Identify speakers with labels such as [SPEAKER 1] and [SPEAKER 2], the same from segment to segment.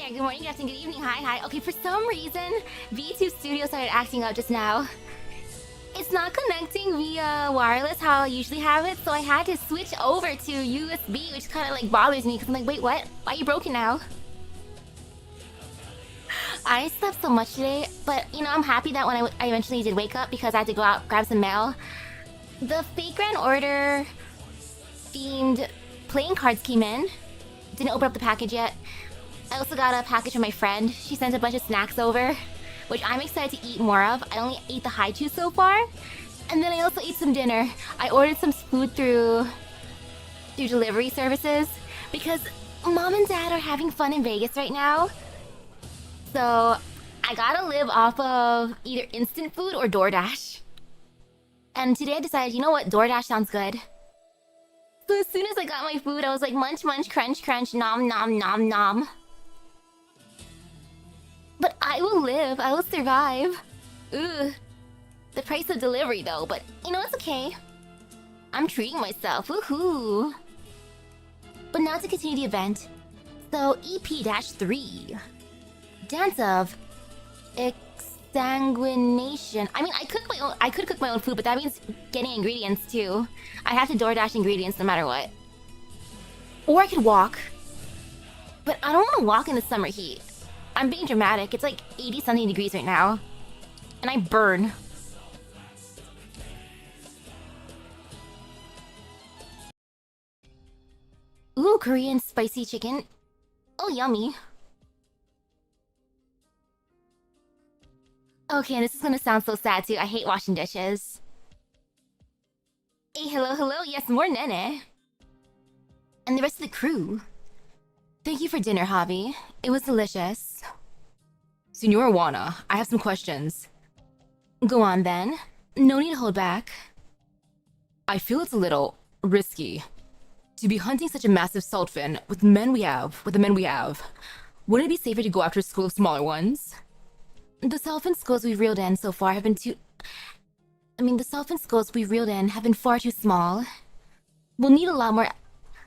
[SPEAKER 1] there. Good morning, good afternoon, good evening. Hi. Okay, for some reason, VTuber Studio started acting up just now. It's not connecting via wireless how I usually have it, so I had to switch over to USB, which kind of like bothers me because I'm like, wait, what? Why are you broken now? I slept so much today, but you know, I'm happy that when I eventually did wake up because I had to go out grab some mail. The fake Grand Order themed playing cards came in. Didn't open up the package yet. I also got a package from my friend. She sent a bunch of snacks over, which I'm excited to eat more of. I only ate the haichu so far. And then I also ate some dinner. I ordered some food through delivery services because mom and dad are having fun in Vegas right now. So I gotta live off of either instant food or DoorDash. And today I decided, you know what, DoorDash sounds good. So as soon as I got my food, I was like, munch, munch, crunch, crunch, nom, nom, nom, nom. But I will live, I will survive. Ugh. The price of delivery though, but you know, it's okay. I'm treating myself, woohoo. But now to continue the event. So, EP-3. Dance of exsanguination. I mean, I could cook my own food, but that means getting ingredients too. I have to DoorDash ingredients no matter what. Or I could walk. But I don't want to walk in the summer heat. I'm being dramatic. It's like 80-something degrees right now. And I burn. Ooh, Korean spicy chicken. Oh, yummy. Okay, and this is gonna sound so sad too. I hate washing dishes. Hey, hello. Yes, more Nene. And the rest of the crew. Thank you for dinner, Javi. It was delicious.
[SPEAKER 2] Senora Juana, I have some questions.
[SPEAKER 1] Go on then. No need to hold back.
[SPEAKER 2] I feel it's a little risky to be hunting such a massive salt fin with the men we have. Wouldn't it be safer to go after a school of smaller ones?
[SPEAKER 1] The Salfin skulls we've reeled in so far have been the Salfin skulls we've reeled in have been far too small. We'll need a lot more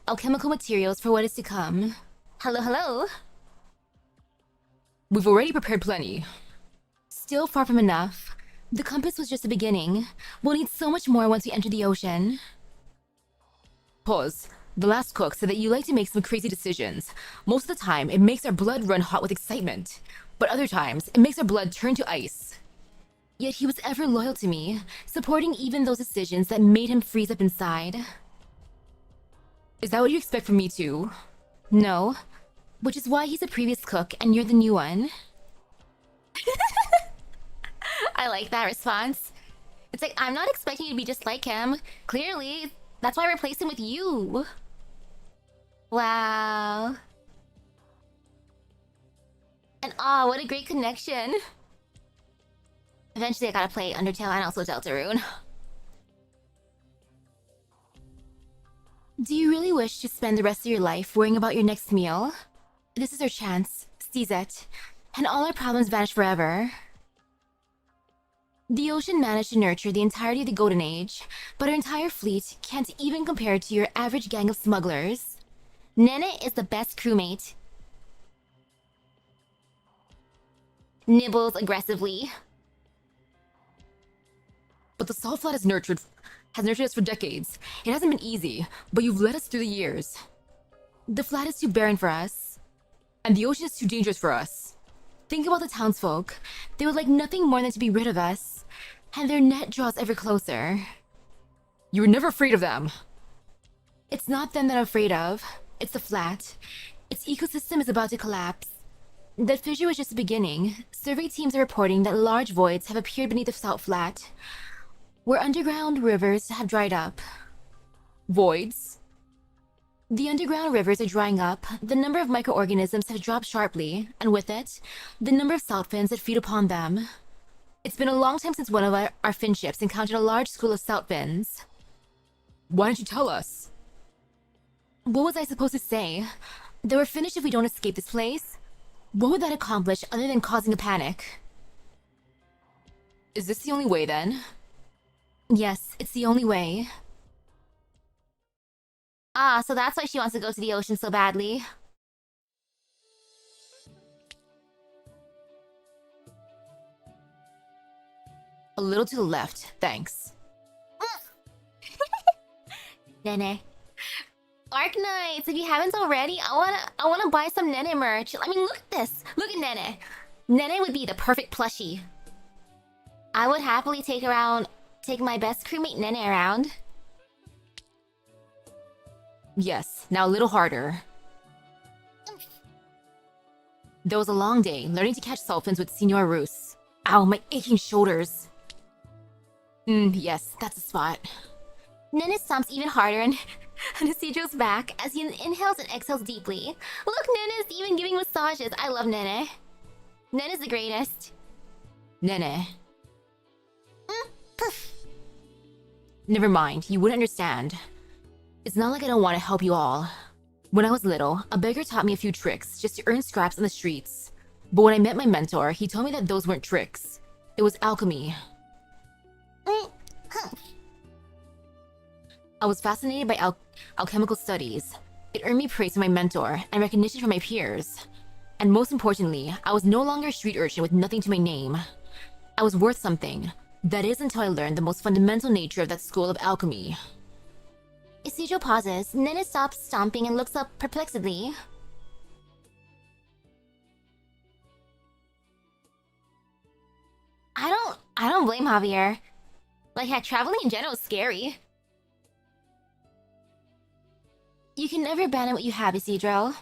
[SPEAKER 1] alchemical materials for what is to come. Hello?
[SPEAKER 2] We've already prepared plenty.
[SPEAKER 1] Still far from enough. The compass was just the beginning. We'll need so much more once we enter the ocean.
[SPEAKER 2] Pause. The last cook said that you like to make some crazy decisions. Most of the time, it makes our blood run hot with excitement. But other times, it makes our blood turn to ice.
[SPEAKER 1] Yet he was ever loyal to me, supporting even those decisions that made him freeze up inside.
[SPEAKER 2] Is that what you expect from me too?
[SPEAKER 1] No. Which is why he's a previous cook and you're the new one. I like that response. It's like, I'm not expecting you to be just like him. Clearly, that's why I replaced him with you. Wow. And aw, what a great connection. Eventually I gotta play Undertale and also Deltarune. Do you really wish to spend the rest of your life worrying about your next meal? This is our chance. Seize it. And all our problems vanish forever. The ocean managed to nurture the entirety of the Golden Age, but our entire fleet can't even compare to your average gang of smugglers. Nene is the best crewmate. Nibbles aggressively.
[SPEAKER 2] But the salt flat has nurtured us for decades. It hasn't been easy, but you've led us through the years.
[SPEAKER 1] The flat is too barren for us.
[SPEAKER 2] And the ocean is too dangerous for us.
[SPEAKER 1] Think about the townsfolk. They would like nothing more than to be rid of us. And their net draws ever closer.
[SPEAKER 2] You were never afraid of them.
[SPEAKER 1] It's not them that I'm afraid of. It's the flat. Its ecosystem is about to collapse. That fissure was just the beginning. Survey teams are reporting that large voids have appeared beneath the salt flat, where underground rivers have dried up.
[SPEAKER 2] Voids?
[SPEAKER 1] The underground rivers are drying up, the number of microorganisms have dropped sharply, and with it, the number of salt fins that feed upon them. It's been a long time since one of our fin ships encountered a large school of salt fins.
[SPEAKER 2] Why didn't you tell us?
[SPEAKER 1] What was I supposed to say? That we're finished if we don't escape this place? What would that accomplish other than causing a panic?
[SPEAKER 2] Is this the only way then?
[SPEAKER 1] Yes, it's the only way. Ah, so that's why she wants to go to the ocean so badly.
[SPEAKER 2] A little to the left, thanks.
[SPEAKER 1] Nene. Arknights, if you haven't already, I wanna buy some Nene merch. I mean, look at this. Look at Nene. Nene would be the perfect plushie. I would happily take my best crewmate Nene around.
[SPEAKER 2] Yes, now a little harder. There was a long day, learning to catch dolphins with Senor Roos. Ow, my aching shoulders. Yes, that's the spot.
[SPEAKER 1] Nene stomps even harder and Isidro's back as he inhales and exhales deeply. Look, Nene's even giving massages. I love Nene. Nene's the greatest.
[SPEAKER 2] Nene. Never mind, you wouldn't understand. It's not like I don't want to help you all. When I was little, a beggar taught me a few tricks just to earn scraps on the streets. But when I met my mentor, he told me that those weren't tricks. It was alchemy. I was fascinated by alchemical studies. It earned me praise from my mentor and recognition from my peers. And most importantly, I was no longer a street urchin with nothing to my name. I was worth something. That is until I learned the most fundamental nature of that school of alchemy.
[SPEAKER 1] Isidro pauses. Nene stops stomping and looks up perplexedly. I don't blame Javier. Like, heck, traveling in general is scary. You can never abandon what you have, Isidro.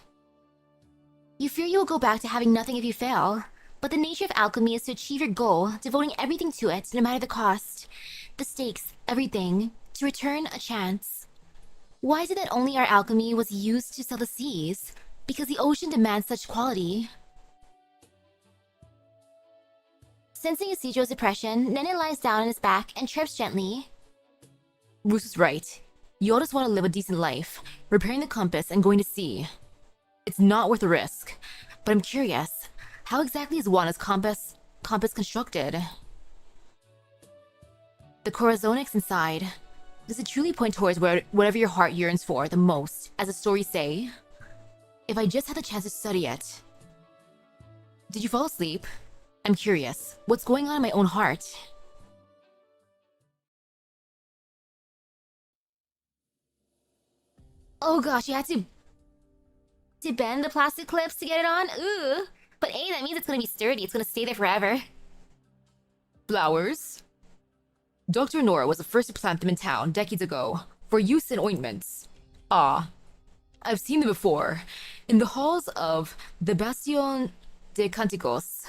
[SPEAKER 1] You fear you will go back to having nothing if you fail. But the nature of alchemy is to achieve your goal, devoting everything to it, no matter the cost. The stakes, everything, to return a chance. Why is it that only our alchemy was used to sell the seas? Because the ocean demands such quality. Sensing Isidro's depression, Nene lies down on his back and chirps gently.
[SPEAKER 2] Roos is right. You all just want to live a decent life, repairing the compass and going to sea. It's not worth the risk. But I'm curious, how exactly is Juana's compass constructed? The corazonix inside. Does it truly point towards whatever your heart yearns for the most, as the stories say? If I just had the chance to study it. Did you fall asleep? I'm curious. What's going on in my own heart?
[SPEAKER 1] Oh gosh, you had to bend the plastic clips to get it on? Ooh. But A, that means it's gonna be sturdy. It's gonna stay there forever.
[SPEAKER 2] Flowers? Dr. Nora was the first to plant them in town decades ago, for use in ointments. Ah, I've seen them before, in the halls of the Bastion de Canticos.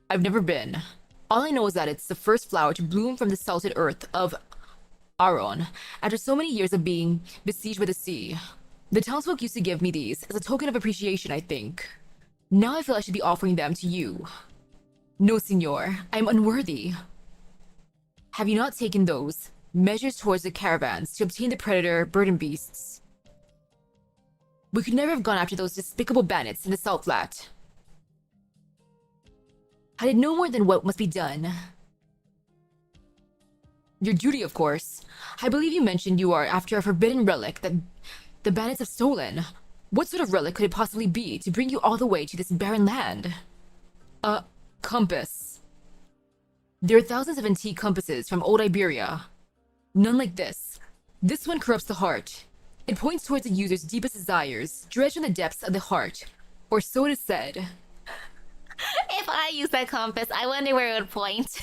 [SPEAKER 2] I've never been. All I know is that it's the first flower to bloom from the salted earth of Aron, after so many years of being besieged by the sea. The townsfolk used to give me these as a token of appreciation, I think. Now I feel I should be offering them to you. No, senor, I'm unworthy. Have you not taken those measures towards the caravans to obtain the predator burden beasts? We could never have gone after those despicable bandits in the salt flat. I did no more than what must be done. Your duty, of course. I believe you mentioned you are after a forbidden relic that the bandits have stolen. What sort of relic could it possibly be to bring you all the way to this barren land? A compass. There are thousands of antique compasses from old Iberia. None like this. This one corrupts the heart. It points towards the user's deepest desires, dredged in the depths of the heart. Or so it is said.
[SPEAKER 1] If I use that compass, I wonder where it would point.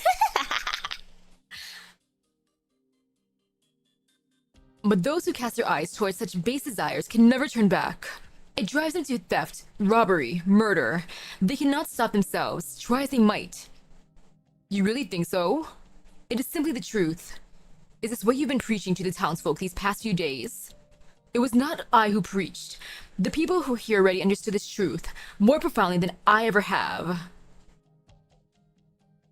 [SPEAKER 2] But those who cast their eyes towards such base desires can never turn back. It drives them to theft, robbery, murder. They cannot stop themselves, try as they might. You really think so? It is simply the truth. Is this what you've been preaching to the townsfolk these past few days? It was not I who preached. The people who here already understood this truth more profoundly than I ever have.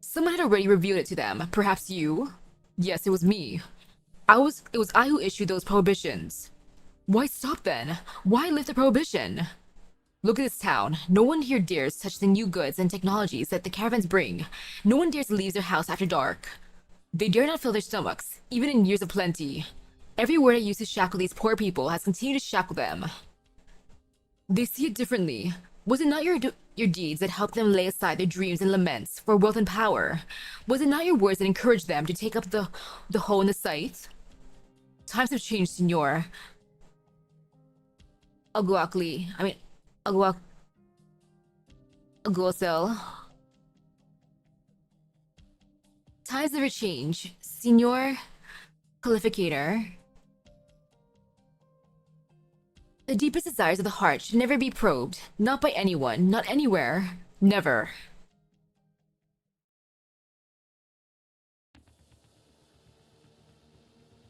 [SPEAKER 2] Someone had already revealed it to them, perhaps you? Yes, it was me. It was I who issued those prohibitions. Why stop then? Why lift the prohibition? Look at this town. No one here dares touch the new goods and technologies that the caravans bring. No one dares leave their house after dark. They dare not fill their stomachs, even in years of plenty. Every word I used to shackle these poor people has continued to shackle them. They see it differently. Was it not your deeds that helped them lay aside their dreams and laments for wealth and power? Was it not your words that encouraged them to take up the hoe and the scythe? Times have changed, Senor. Aguacli. I mean, Aguacil. Times never change, Senor Qualificator. The deepest desires of the heart should never be probed. Not by anyone, not anywhere. Never.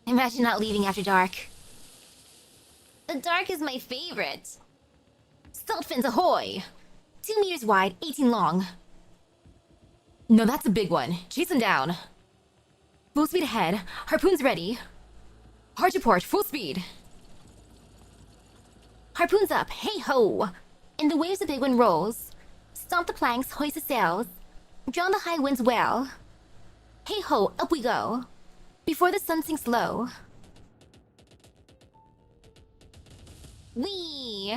[SPEAKER 1] Imagine not leaving after dark. The dark is my favorite. Salt fins ahoy! 2 meters wide, 18 long.
[SPEAKER 2] No, that's a big one. Chase him down. Full speed ahead. Harpoons ready. Hard to port, full speed.
[SPEAKER 1] Harpoons up, hey ho! In the waves the big one rolls. Stomp the planks, hoist the sails. Drown the high winds well. Hey ho, up we go. Before the sun sinks low. Whee!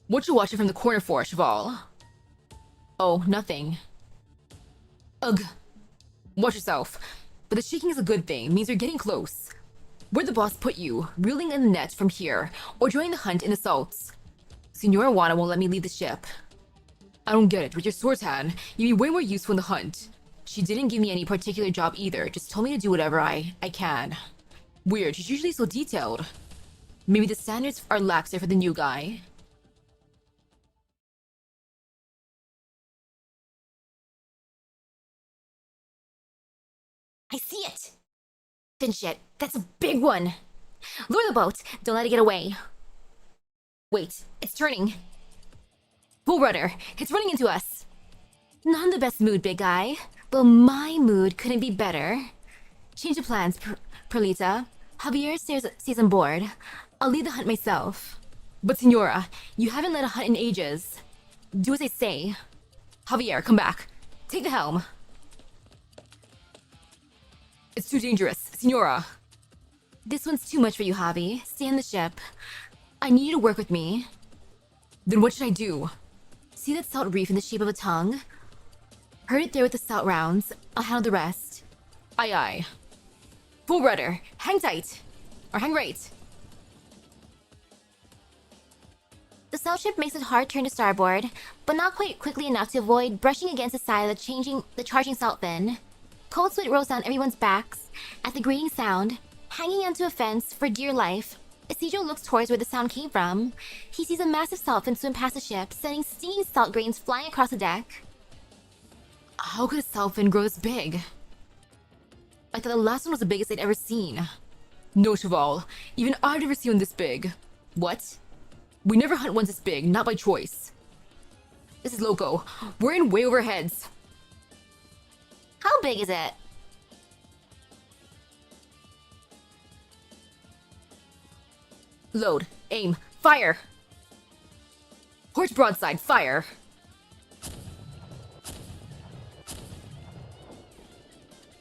[SPEAKER 2] What you watching from the corner for, Cheval? Oh, nothing. Ugh. Watch yourself. But the shaking is a good thing, means you're getting close. Where'd the boss put you? Reeling in the net from here, or joining the hunt in the salts? Senora Wana won't let me leave the ship. I don't get it. With your Sortan, you'd be way more useful in the hunt. She didn't give me any particular job either, just told me to do whatever I can. Weird, she's usually so detailed. Maybe the standards are laxer for the new guy.
[SPEAKER 1] I see it! Then shit, that's a big one! Lure the boat, don't let it get away. Wait, it's turning. Full rudder, it's running into us. Not in the best mood, big guy. Well, my mood couldn't be better. Change of plans, Perlita. Javier stays on board. I'll lead the hunt myself.
[SPEAKER 2] But Senora, you haven't led a hunt in ages.
[SPEAKER 1] Do as I say.
[SPEAKER 2] Javier, come back. Take the helm. It's too dangerous, Senora.
[SPEAKER 1] This one's too much for you, Javi. Stay on the ship. I need you to work with me.
[SPEAKER 2] Then what should I do?
[SPEAKER 1] See that salt reef in the shape of a tongue? Herd it there with the salt rounds. I'll handle the rest.
[SPEAKER 2] Aye aye. Full rudder. Hang tight. Or hang right.
[SPEAKER 1] The salt ship makes a hard turn to starboard, but not quite quickly enough to avoid brushing against the side of the charging salt fin. Cold sweat rolls down everyone's backs at the grating sound. Hanging onto a fence for dear life, Isidro looks towards where the sound came from. He sees a massive salt fin swim past the ship, sending stinging salt grains flying across the deck.
[SPEAKER 2] How could a salt fin grow this big? I thought the last one was the biggest I'd ever seen. No, Cheval. Even I've never seen one this big. What? We never hunt ones this big, not by choice. This is loco. We're in way over heads.
[SPEAKER 1] How big is it?
[SPEAKER 2] Load. Aim. Fire! Port broadside. Fire!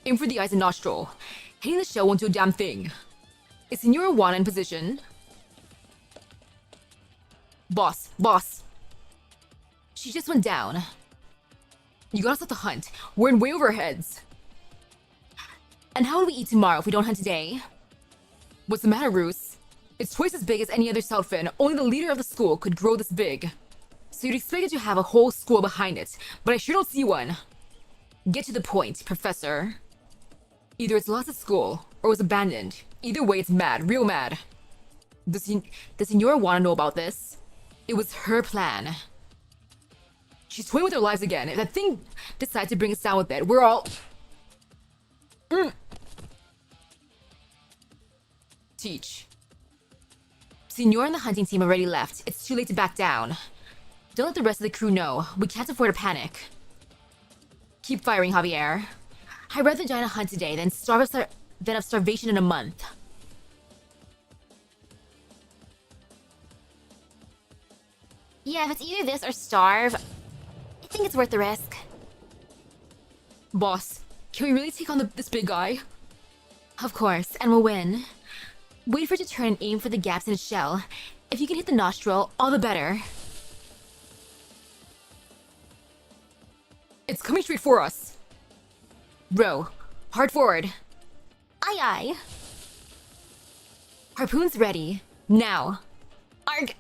[SPEAKER 2] Aim for the eyes and nostril. Hitting the shell won't do a damn thing. Is Senora Wana in position? Boss. Boss. She just went down. You gotta stop the hunt. We're in way over our heads. And how will we eat tomorrow if we don't hunt today? What's the matter, Roos? It's twice as big as any other salt fin. Only the leader of the school could grow this big. So you'd expect it to have a whole school behind it, but I sure don't see one. Get to the point, Professor. Either it's lost at school, or was abandoned. Either way, it's mad, real mad. Does Senora want to know about this? It was her plan. She's toying with our lives again. If that thing decides to bring us down with it, we're all... Teach. Senor and the hunting team already left. It's too late to back down. Don't let the rest of the crew know. We can't afford a panic. Keep firing, Javier. I'd rather die in a hunt today than of starvation in a month.
[SPEAKER 1] Yeah, if it's either this or starve, I think it's worth the risk.
[SPEAKER 2] Boss, can we really take on this big guy?
[SPEAKER 1] Of course, and we'll win. Wait for it to turn and aim for the gaps in its shell.
[SPEAKER 2] If you can hit the nostril, all the better. It's coming straight for us. Row. Hard forward.
[SPEAKER 1] Aye aye.
[SPEAKER 2] Harpoon's ready. Now.
[SPEAKER 1] Arg.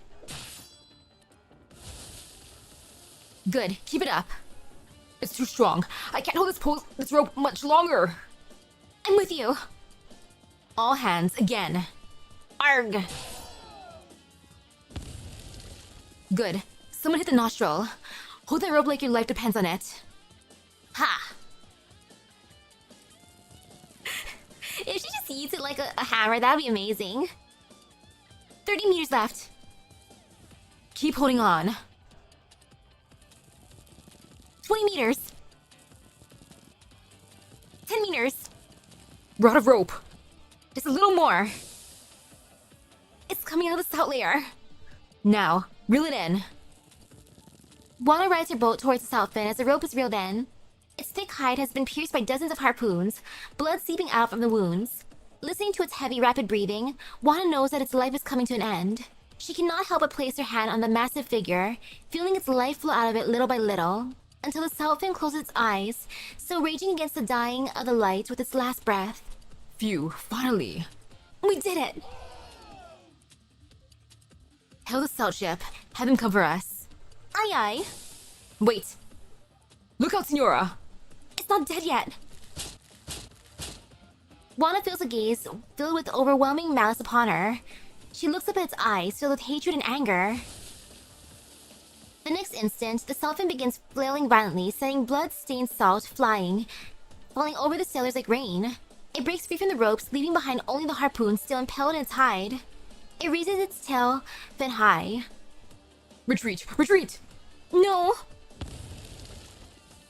[SPEAKER 2] Good. Keep it up. It's too strong. I can't hold this rope much longer.
[SPEAKER 1] I'm with you.
[SPEAKER 2] All hands again.
[SPEAKER 1] Arg.
[SPEAKER 2] Good. Someone hit the nostril. Hold that rope like your life depends on it.
[SPEAKER 1] Ha. If she just eats it like a hammer, that'd be amazing. 30 meters left.
[SPEAKER 2] Keep holding on.
[SPEAKER 1] 20 meters. 10 meters.
[SPEAKER 2] We're out of rope. Just a little more.
[SPEAKER 1] It's coming out of the salt layer.
[SPEAKER 2] Now, reel it in.
[SPEAKER 1] Wana rides her boat towards the salt fin as the rope is reeled in. Its thick hide has been pierced by dozens of harpoons, blood seeping out from the wounds. Listening to its heavy, rapid breathing, Wana knows that its life is coming to an end. She cannot help but place her hand on the massive figure, feeling its life flow out of it little by little, until the salt fin closes its eyes, still raging against the dying of the light with its last breath.
[SPEAKER 2] Phew, finally.
[SPEAKER 1] We did it!
[SPEAKER 2] Hail the salt ship. Have them come for us.
[SPEAKER 1] Aye aye.
[SPEAKER 2] Wait. Look out, Senora!
[SPEAKER 1] It's not dead yet. Wana feels a gaze filled with overwhelming malice upon her. She looks up at its eyes, filled with hatred and anger. The next instant, the salt fin begins flailing violently, sending blood-stained salt falling over the sailors like rain. It breaks free from the ropes, leaving behind only the harpoon still impaled in its hide. It raises its tail fin high.
[SPEAKER 2] Retreat! Retreat!
[SPEAKER 1] No!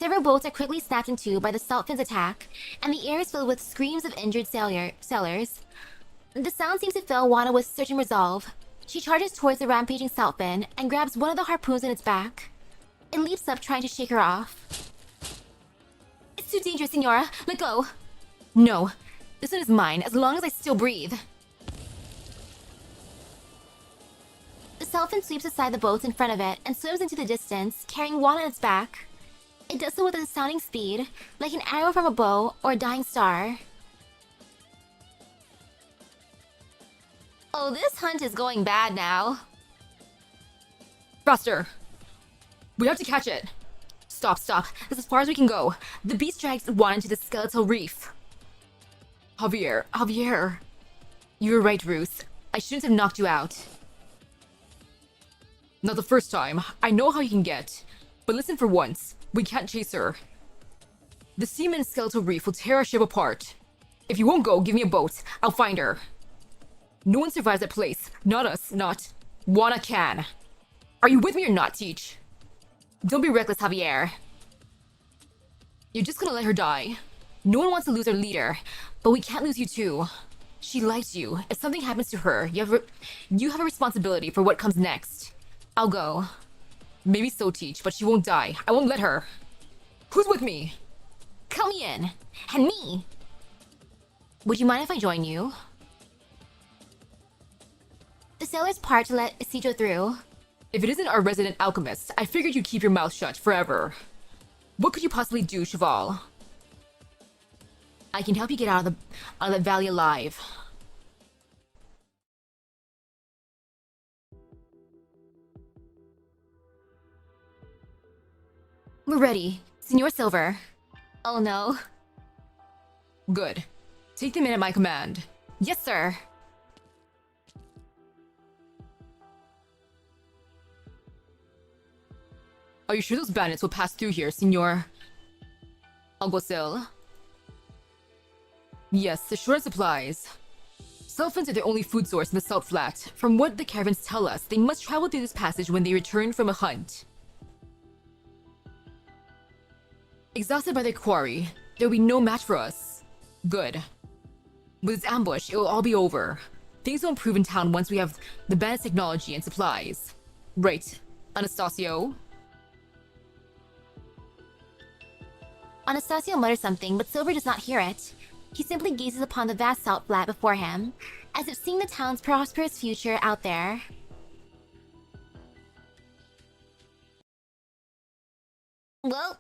[SPEAKER 1] Several boats are quickly snapped in two by the salt fin's attack, and the air is filled with screams of injured sailors. The sound seems to fill Wana with certain resolve. She charges towards the rampaging salt fin and grabs one of the harpoons in its back. It leaps up, trying to shake her off. It's too dangerous, Senora. Let go.
[SPEAKER 2] No. This one is mine, as long as I still breathe.
[SPEAKER 1] The salt fin sweeps aside the boats in front of it and swims into the distance, carrying Wana on its back. It does so with a astounding speed, like an arrow from a bow or a dying star. Oh, this hunt is going bad now.
[SPEAKER 2] Faster! We have to catch it! Stop, stop. This is as far as we can go. The beast drags Wana into the skeletal reef. Javier. You were right, Ruth. I shouldn't have knocked you out. Not the first time. I know how you can get. But listen for once. We can't chase her. The seaman skeletal reef will tear our ship apart. If you won't go, give me a boat. I'll find her. No one survives that place. Not us, not. Wana can. Are you with me or not, Teach? Don't be reckless, Javier. You're just gonna let her die. No one wants to lose our leader, but we can't lose you too. She likes you. If something happens to her, you have a responsibility for what comes next. I'll go. Maybe so, Teach, but she won't die. I won't let her. Who's with me?
[SPEAKER 1] Count me in. And me.
[SPEAKER 2] Would you mind if I join you?
[SPEAKER 1] The sailors part to let Isidro through.
[SPEAKER 2] If it isn't our resident alchemist, I figured you'd keep your mouth shut forever. What could you possibly do, Cheval? I can help you get out of that valley alive. We're ready. Senor Silver.
[SPEAKER 1] Oh no.
[SPEAKER 2] Good. Take them in at my command.
[SPEAKER 1] Yes, sir.
[SPEAKER 2] Are you sure those bandits will pass through here, Senor Alguacil? Yes, the short supplies. Sulfins are their only food source in the salt flat. From what the caravans tell us, they must travel through this passage when they return from a hunt. Exhausted by their quarry, there will be no match for us. Good. With this ambush, it will all be over. Things will improve in town once we have the bandits' technology and supplies. Right, Anastasio?
[SPEAKER 1] Anastasio mutters something, but Silver does not hear it. He simply gazes upon the vast salt flat before him, as if seeing the town's prosperous future out there. Well.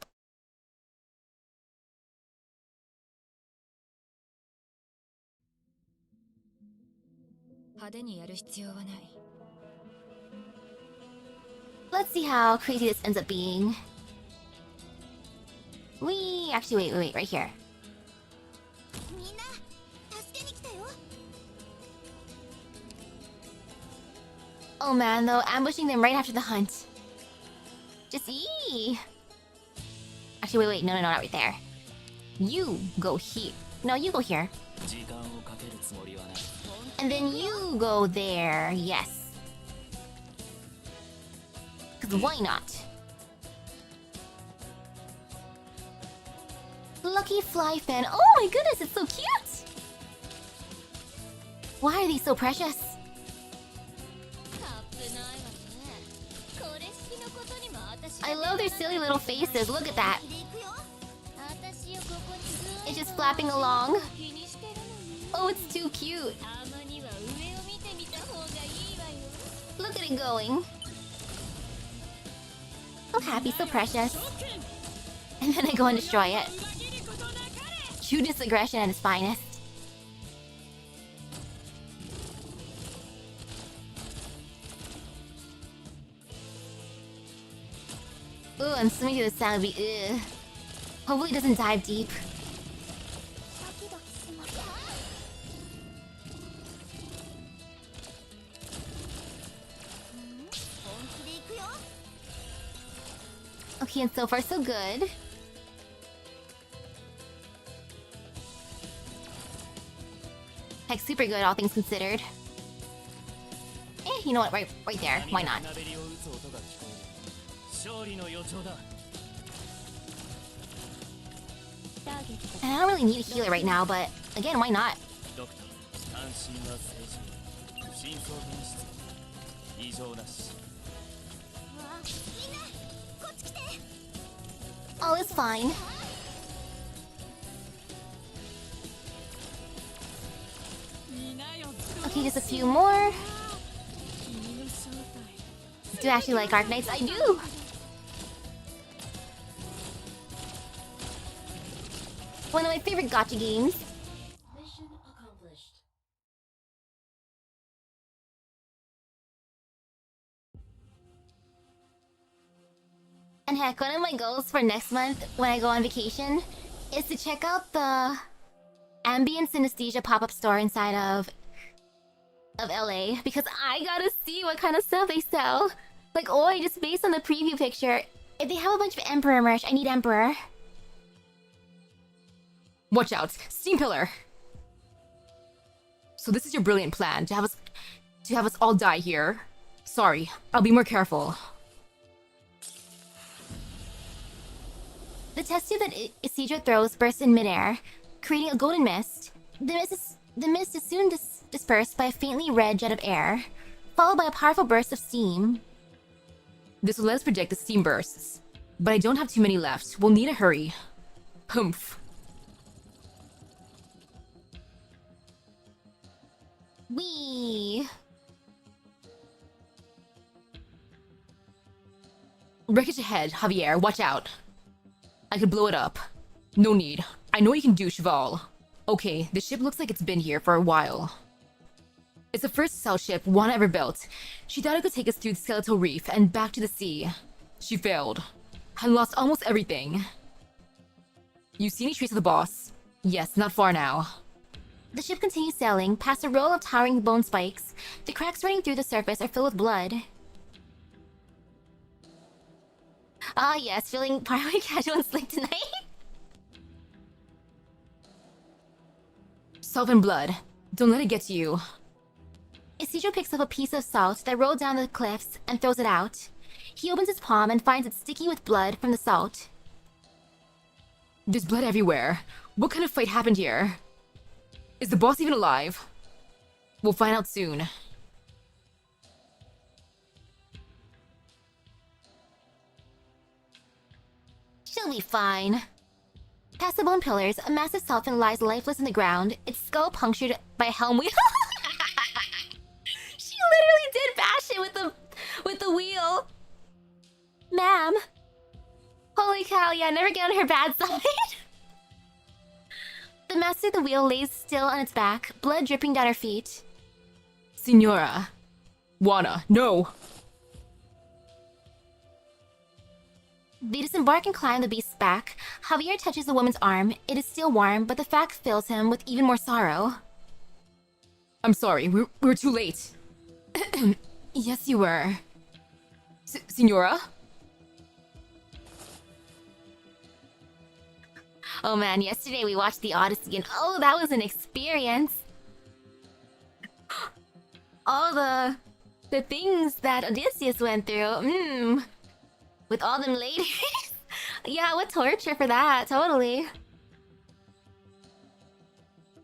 [SPEAKER 1] Let's see how crazy this ends up being. Actually, wait, right here. Oh man, though, ambushing them right after the hunt. Just Actually, wait, no, not right there. You go here. No, you go here. And then you go there, yes. Cause why not? Lucky fly fan. Oh my goodness, it's so cute! Why are these so precious? I love their silly little faces, look at that. It's just flapping along. Oh, it's too cute. Look at it going. So happy, so precious. And then I go and destroy it. Cuteness aggression at its finest. Ooh, I'm swimming through the sound would be ugh. Hopefully it doesn't dive deep. Okay, and so far so good. Heck, super good, all things considered. You know what? Right there. Why not? And I don't really need a healer right now, but again, why not? All is fine. Okay, just a few more. Do you actually like Arknights? I do! One of my favorite gacha games. Mission accomplished. And heck, one of my goals for next month when I go on vacation is to check out the ambient synesthesia pop-up store inside of LA, because I gotta see what kind of stuff they sell. Like, just based on the preview picture, if they have a bunch of Emperor merch, I need Emperor.
[SPEAKER 2] Watch out! Steam pillar! So this is your brilliant plan, to have us all die here. Sorry, I'll be more careful.
[SPEAKER 1] The test tube that Isidro throws bursts in midair, creating a golden mist. The mist is soon dispersed by a faintly red jet of air, followed by a powerful burst of steam.
[SPEAKER 2] This will let us project the steam bursts. But I don't have too many left. We'll need to hurry. Humph.
[SPEAKER 1] Whee!
[SPEAKER 2] Wreckage ahead, Javier. Watch out. I could blow it up. No need. I know you can do, Cheval. Okay, the ship looks like it's been here for a while. It's the first cell ship Juana ever built. She thought it could take us through the skeletal reef and back to the sea. She failed. And lost almost everything. You see any trace of the boss? Yes, not far now.
[SPEAKER 1] The ship continues sailing past a row of towering bone spikes. The cracks running through the surface are filled with blood. Ah yes, feeling partly casual and slick tonight.
[SPEAKER 2] Salt and blood. Don't let it get to you.
[SPEAKER 1] Isidro picks up a piece of salt that rolled down the cliffs and throws it out. He opens his palm and finds it sticky with blood from the salt.
[SPEAKER 2] There's blood everywhere. What kind of fight happened here? Is the boss even alive? We'll find out soon.
[SPEAKER 1] She'll be fine. Past the bone pillars, a massive dolphin lies lifeless in the ground, its skull punctured by a helm wheel. She literally did bash it with the wheel. Ma'am, Holy cow, yeah, never get on her bad side. The master of the wheel lays still on its back, blood dripping down her feet.
[SPEAKER 2] Signora. Juana, no!
[SPEAKER 1] They disembark and climb the beast's back. Javier touches the woman's arm. It is still warm, but the fact fills him with even more sorrow.
[SPEAKER 2] I'm sorry, we were too late.
[SPEAKER 1] Yes, you were.
[SPEAKER 2] Signora?
[SPEAKER 1] Oh man, yesterday we watched The Odyssey and oh, that was an experience. All the things that Odysseus went through, with all them ladies. Yeah, what torture for that, totally.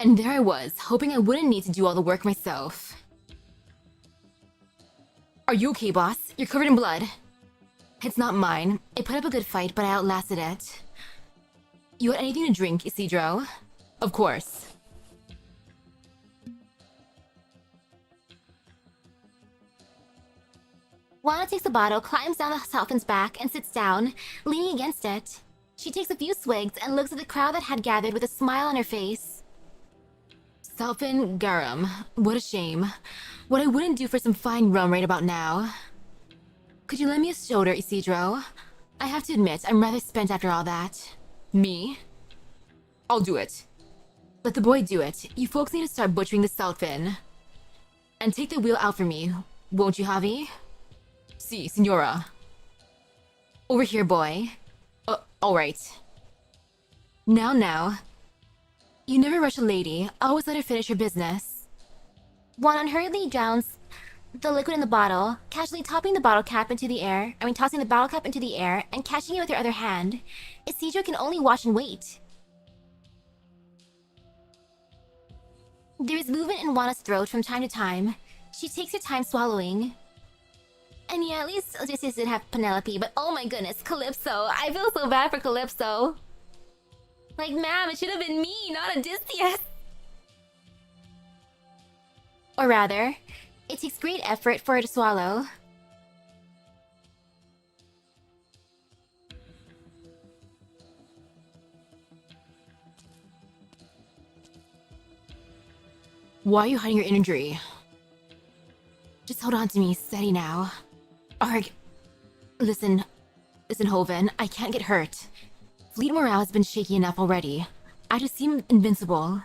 [SPEAKER 2] And there I was, hoping I wouldn't need to do all the work myself. Are you okay, boss? You're covered in blood. It's not mine. I put up a good fight, but I outlasted it. You want anything to drink, Isidro? Of course.
[SPEAKER 1] Juana takes the bottle, climbs down the Salfin's back, and sits down, leaning against it. She takes a few swigs and looks at the crowd that had gathered with a smile on her face.
[SPEAKER 2] Salfin Garum. What a shame. What I wouldn't do for some fine rum right about now. Could you lend me a shoulder, Isidro? I have to admit, I'm rather spent after all that. Me? I'll do it. Let the boy do it. You folks need to start butchering the Salfin. And take the wheel out for me, won't you, Javi? Si, Signora. Over here, boy. Alright. Now. You never rush a lady. Always let her finish her business.
[SPEAKER 1] Juana hurriedly drowns the liquid in the bottle, casually tossing the bottle cap into the air and catching it with her other hand. Isidro can only watch and wait. There is movement in Juana's throat from time to time. She takes her time swallowing. And yeah, at least Odysseus did have Penelope, but oh my goodness, Calypso. I feel so bad for Calypso. Like, ma'am, it should have been me, not Odysseus. Or rather, it takes great effort for her to swallow.
[SPEAKER 2] Why are you hiding your injury? Just hold on to me, steady now. Arg. Listen, Hoven, I can't get hurt. Fleet morale has been shaky enough already. I just seem invincible.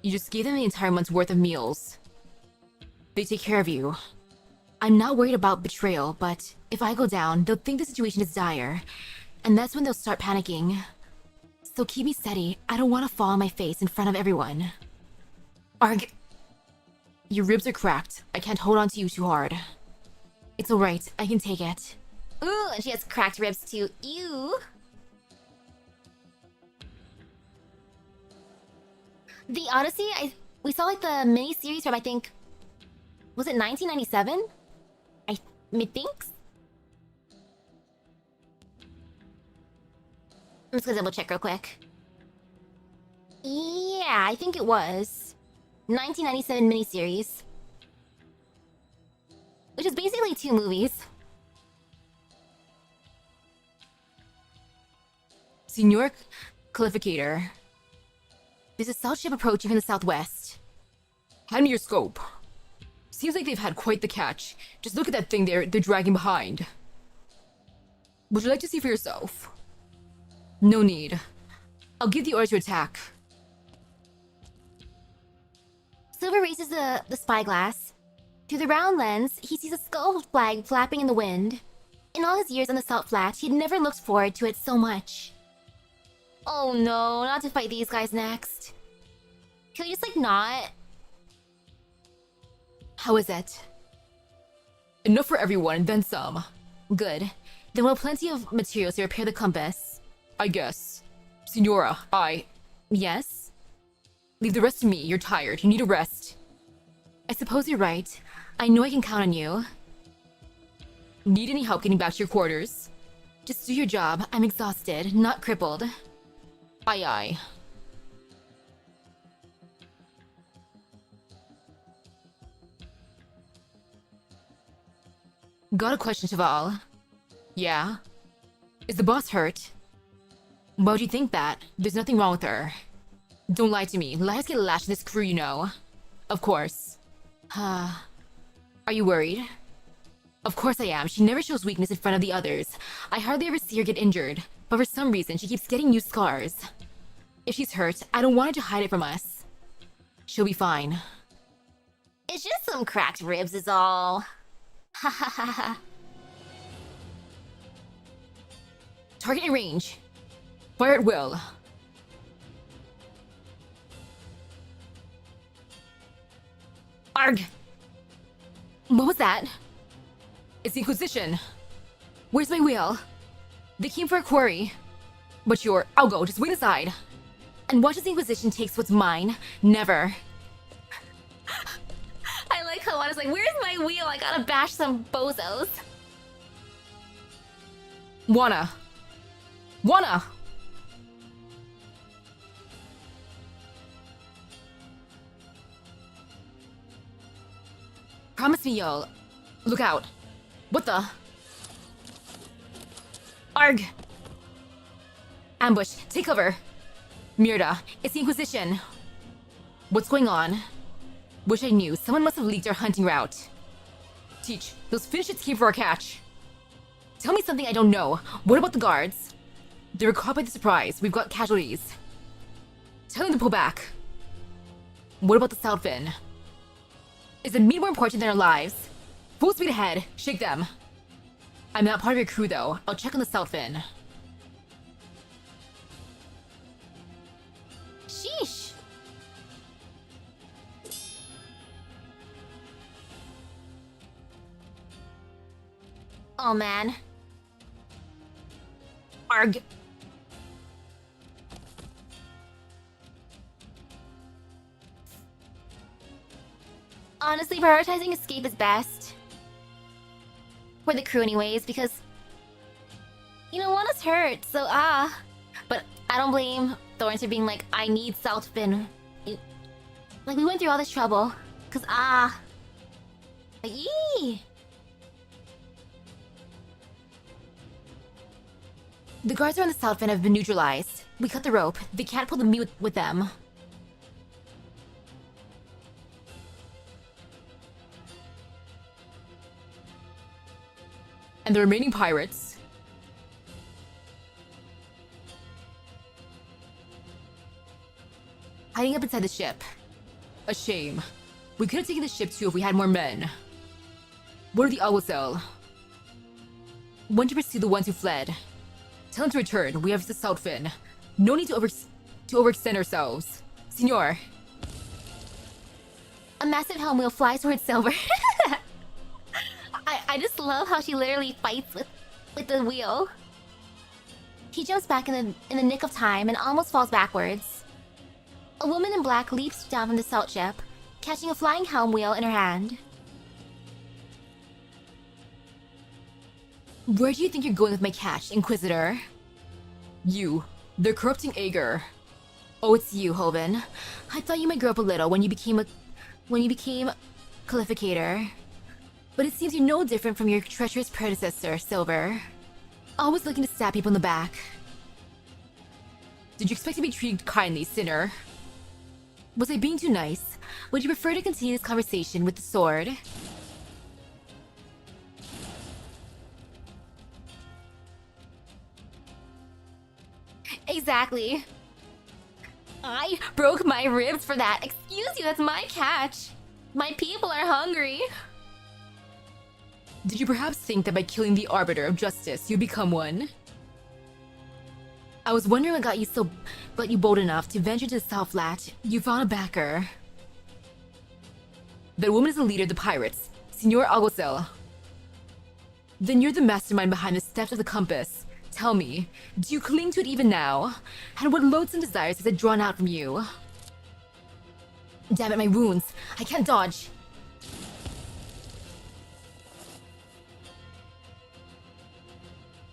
[SPEAKER 2] You just gave them the entire month's worth of meals. They take care of you. I'm not worried about betrayal, but if I go down, they'll think the situation is dire. And that's when they'll start panicking. So keep me steady. I don't want to fall on my face in front of everyone. Arg. Your ribs are cracked. I can't hold on to you too hard. It's alright. I can take it.
[SPEAKER 1] Ooh, and she has cracked ribs too. Ew. The Odyssey, we saw like the mini-series from, I think, was it 1997? Methinks? I'm just gonna double check real quick. Yeah, I think it was 1997 miniseries, which is basically 2 movies.
[SPEAKER 2] Senor Qualificator. There's a south ship approaching from the southwest. Hand me your scope. Seems like they've had quite the catch. Just look at that thing they're dragging behind. Would you like to see for yourself? No need. I'll give the order to attack.
[SPEAKER 1] Silver raises the spyglass. Through the round lens, he sees a skull flag flapping in the wind. In all his years on the Salt Flats, he had never looked forward to it so much. Oh no, not to fight these guys next. Can we just, like, not?
[SPEAKER 2] How is it? Enough for everyone, then some. Good. Then we'll have plenty of materials to repair the compass. I guess. Signora, Yes? Leave the rest to me. You're tired. You need a rest. I suppose you're right. I know I can count on you. Need any help getting back to your quarters? Just do your job. I'm exhausted, not crippled. Aye. Got a question, Cheval. Yeah? Is the boss hurt? Why would you think that? There's nothing wrong with her. Don't lie to me. Liars get lashed in this crew, you know. Of course. Are you worried? Of course I am. She never shows weakness in front of the others. I hardly ever see her get injured, but for some reason she keeps getting new scars. If she's hurt, I don't want her to hide it from us. She'll be fine.
[SPEAKER 1] It's just some cracked ribs is all. Ha ha ha ha.
[SPEAKER 2] Target in range. Fire at will. Arg! What was that? It's the Inquisition. Where's my wheel? They came for a quarry. But sure, I'll go. Just wait aside. And watch as the Inquisition takes what's mine. Never.
[SPEAKER 1] I like how I was like, where's my wheel? I gotta bash some bozos.
[SPEAKER 2] Wanna. Promise me you'll... Look out. What the? Arg! Ambush, take cover. Mirda, it's the Inquisition. What's going on? Wish I knew. Someone must have leaked our hunting route. Teach, those Finshits came for our catch. Tell me something I don't know. What about the guards? They were caught by the surprise. We've got casualties. Tell them to pull back. What about the Southfin? Is the meat more important than our lives? Full speed ahead. Shake them. I'm not part of your crew though. I'll check on the Southfin.
[SPEAKER 1] Sheesh. Oh man.
[SPEAKER 2] Arg.
[SPEAKER 1] Honestly, prioritizing escape is best. For the crew anyways, because... You know, one is hurt, so But I don't blame Thorns for being like, I need Southfin. Like, we went through all this trouble. Cause Like, eee!
[SPEAKER 2] The guards around the Southfin have been neutralized. We cut the rope. They can't pull the meat with them. And the remaining pirates... hiding up inside the ship. A shame. We could have taken the ship too if we had more men. What are the Alguacil? Want to pursue the ones who fled. Tell them to return. We have the Southfin. No need to overextend ourselves. Senor.
[SPEAKER 1] A massive helm wheel flies towards Silver. I just love how she literally fights with the wheel. He jumps back in the nick of time and almost falls backwards. A woman in black leaps down from the salt ship, catching a flying helm wheel in her hand.
[SPEAKER 2] Where do you think you're going with my catch, Inquisitor? You, the corrupting Ager. Oh, it's you, Hoven. I thought you might grow up a little when you became Qualificator. But it seems you're no different from your treacherous predecessor, Silver. Always looking to stab people in the back. Did you expect to be treated kindly, sinner? Was I being too nice? Would you prefer to continue this conversation with the sword?
[SPEAKER 1] Exactly. I broke my ribs for that. Excuse you, that's my catch. My people are hungry.
[SPEAKER 2] Did you perhaps think that by killing the Arbiter of Justice, you'd become one? I was wondering what got you bold enough to venture to the Southflat. You found a backer. That woman is the leader of the pirates, Senor Alguacil. Then you're the mastermind behind the theft of the compass. Tell me, do you cling to it even now? And what loathsome desires has it drawn out from you? Damn it, my wounds. I can't dodge.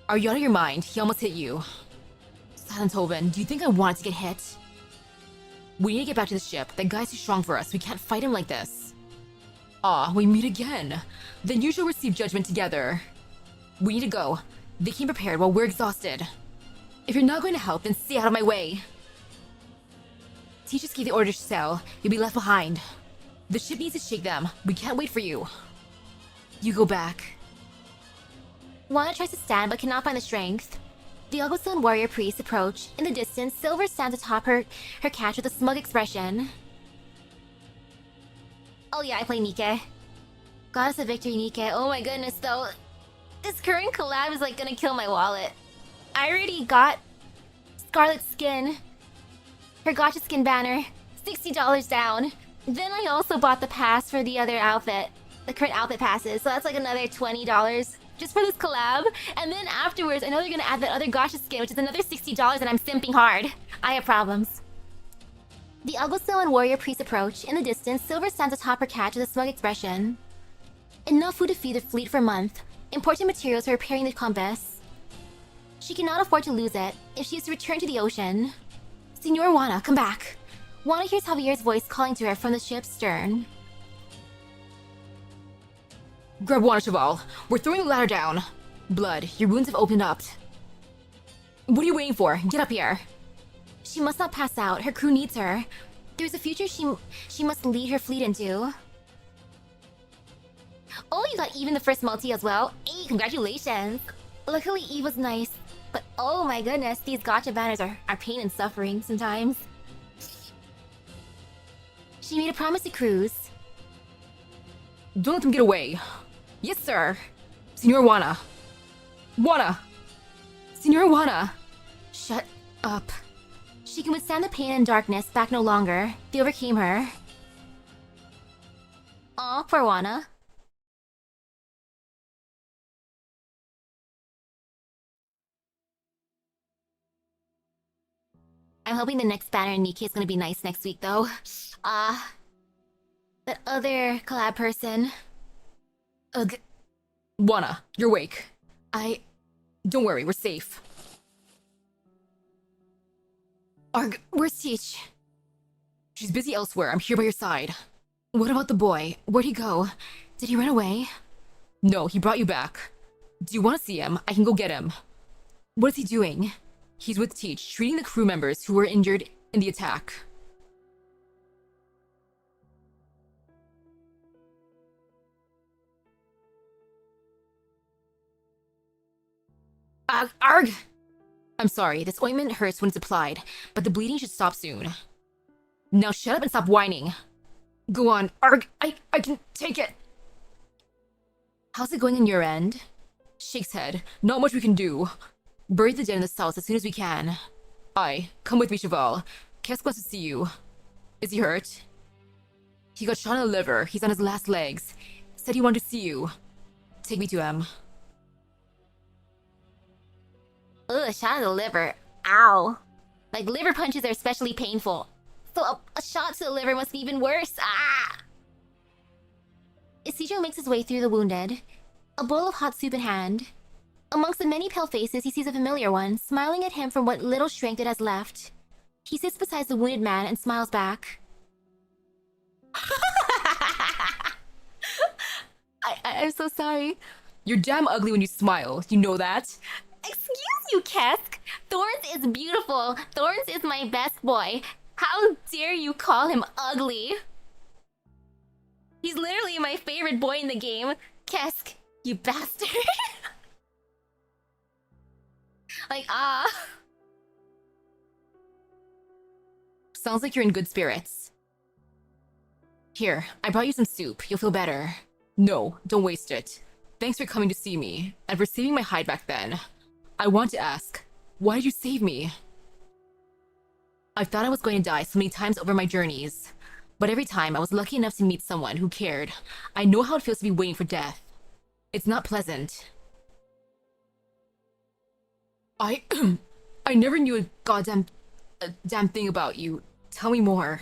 [SPEAKER 2] Are you out of your mind? He almost hit you. Silent Hoven, do you think I wanted to get hit? We need to get back to the ship. That guy's too strong for us. We can't fight him like this. Ah, we meet again. Then you shall receive judgment together. We need to go. They came prepared while we're exhausted. If you're not going to help, then stay out of my way. Teachers gave the order to sail. You'll be left behind. The ship needs to shake them. We can't wait for you. You go back.
[SPEAKER 1] Wana tries to stand but cannot find the strength. The Elbowstone warrior priest approach. In the distance, Silver stands atop her catch with a smug expression. Oh yeah, I play Nike. Goddess of Victory Nike. Oh my goodness though. This current collab is like gonna kill my wallet. I already got Scarlet Skin. Her Gotcha Skin banner. $60 down. Then I also bought the pass for the other outfit. The current outfit passes. So that's like another $20. Just for this collab, and then afterwards, I know they're gonna add that other Gotcha skin, which is another $60, and I'm simping hard. I have problems. The Elbowstone warrior priest approach. In the distance, Silver stands atop her catch with a smug expression. Enough food to feed the fleet for a month. Important materials for repairing the compass. She cannot afford to lose it if she is to return to the ocean. Senor Wana, come back. Wana hears Javier's voice calling to her from the ship's stern.
[SPEAKER 2] Grab Wana, Cheval. We're throwing the ladder down. Blood, your wounds have opened up. What are you waiting for? Get up here.
[SPEAKER 1] She must not pass out. Her crew needs her. There's a future she must lead her fleet into. Oh, you got even the first multi as well. Hey, congratulations. Luckily, Eve was nice. But oh my goodness, these gotcha banners are pain and suffering sometimes. She made a promise to Cruz.
[SPEAKER 2] Don't let them get away. Yes, sir. Senor Wana. Wana! Senor Wana!
[SPEAKER 1] Shut up. She can withstand the pain and darkness back no longer. They overcame her. Aw, poor Wana. I'm hoping the next banner in Nikkei is gonna be nice next week, though. That other collab person. Ugh.
[SPEAKER 2] Wana, you're awake. Don't worry, we're safe.
[SPEAKER 1] Arg, where's Teach?
[SPEAKER 2] She's busy elsewhere. I'm here by your side. What about the boy? Where'd he go?
[SPEAKER 1] Did he run away?
[SPEAKER 2] No, he brought you back. Do you want to see him? I can go get him.
[SPEAKER 1] What is he doing?
[SPEAKER 2] He's with Teach, treating the crew members who were injured in the attack.
[SPEAKER 1] Arg!
[SPEAKER 2] I'm sorry, this ointment hurts when it's applied, but the bleeding should stop soon. Now shut up and stop whining. Go on, Arg, I can take it.
[SPEAKER 1] How's it going on your end?
[SPEAKER 2] Shakes head. Not much we can do. Bury the dead in the cells as soon as we can. Come with me, Cheval. Kesk wants to see you. Is he hurt? He got shot in the liver. He's on his last legs. Said he wanted to see you. Take me to him.
[SPEAKER 1] Ugh, shot in the liver. Ow. Like, liver punches are especially painful. So a shot to the liver must be even worse. Ah! Isidro makes his way through the wounded. A bowl of hot soup in hand. Amongst the many pale faces, he sees a familiar one, smiling at him from what little strength it has left. He sits beside the wounded man and smiles back. I'm so sorry.
[SPEAKER 2] You're damn ugly when you smile. You know that?
[SPEAKER 1] Excuse you, Kesk. Thorns is beautiful. Thorns is my best boy. How dare you call him ugly? He's literally my favorite boy in the game. Kesk, you bastard. Like,
[SPEAKER 2] Sounds like you're in good spirits. Here, I brought you some soup. You'll feel better. No, don't waste it. Thanks for coming to see me, and for saving my hide back then. I want to ask, why did you save me? I thought I was going to die so many times over my journeys, but every time I was lucky enough to meet someone who cared. I know how it feels to be waiting for death. It's not pleasant. I never knew a damn thing about you. Tell me more.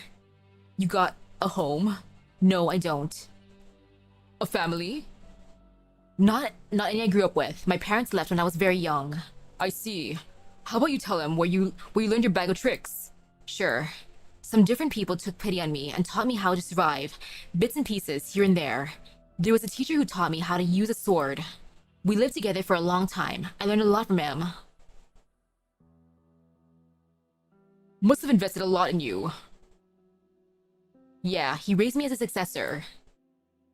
[SPEAKER 2] You got a home? No, I don't. A family? Not any I grew up with. My parents left when I was very young. I see. How about you tell him where you learned your bag of tricks? Sure. Some different people took pity on me and taught me how to survive. Bits and pieces here and there. There was a teacher who taught me how to use a sword. We lived together for a long time. I learned a lot from him. Must have invested a lot in you. Yeah, he raised me as a successor.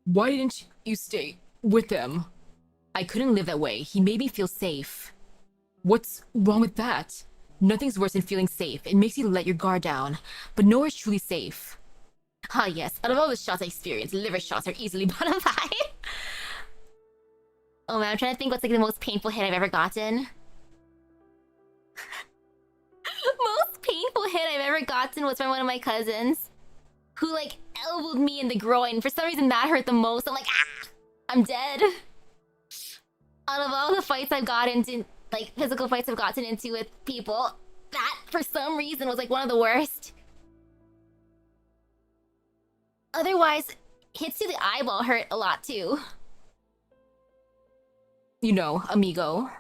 [SPEAKER 2] Why didn't you stay with him? I couldn't live that way. He made me feel safe. What's wrong with that? Nothing's worse than feeling safe. It makes you let your guard down, but nowhere's truly safe. Ah yes, out of all the shots I experienced, liver shots are easily bottom 5. Oh man, I'm trying to think what's like the most painful hit I've ever gotten. Most painful hit I've ever gotten was from one of my cousins, who like elbowed me in the groin. For some reason that hurt the most. I'm like, ah! I'm dead. Out of all the fights I've got into, like physical fights I've gotten into with people, that for some reason was like one of the worst. Otherwise, hits to the eyeball hurt a lot too. You know, amigo,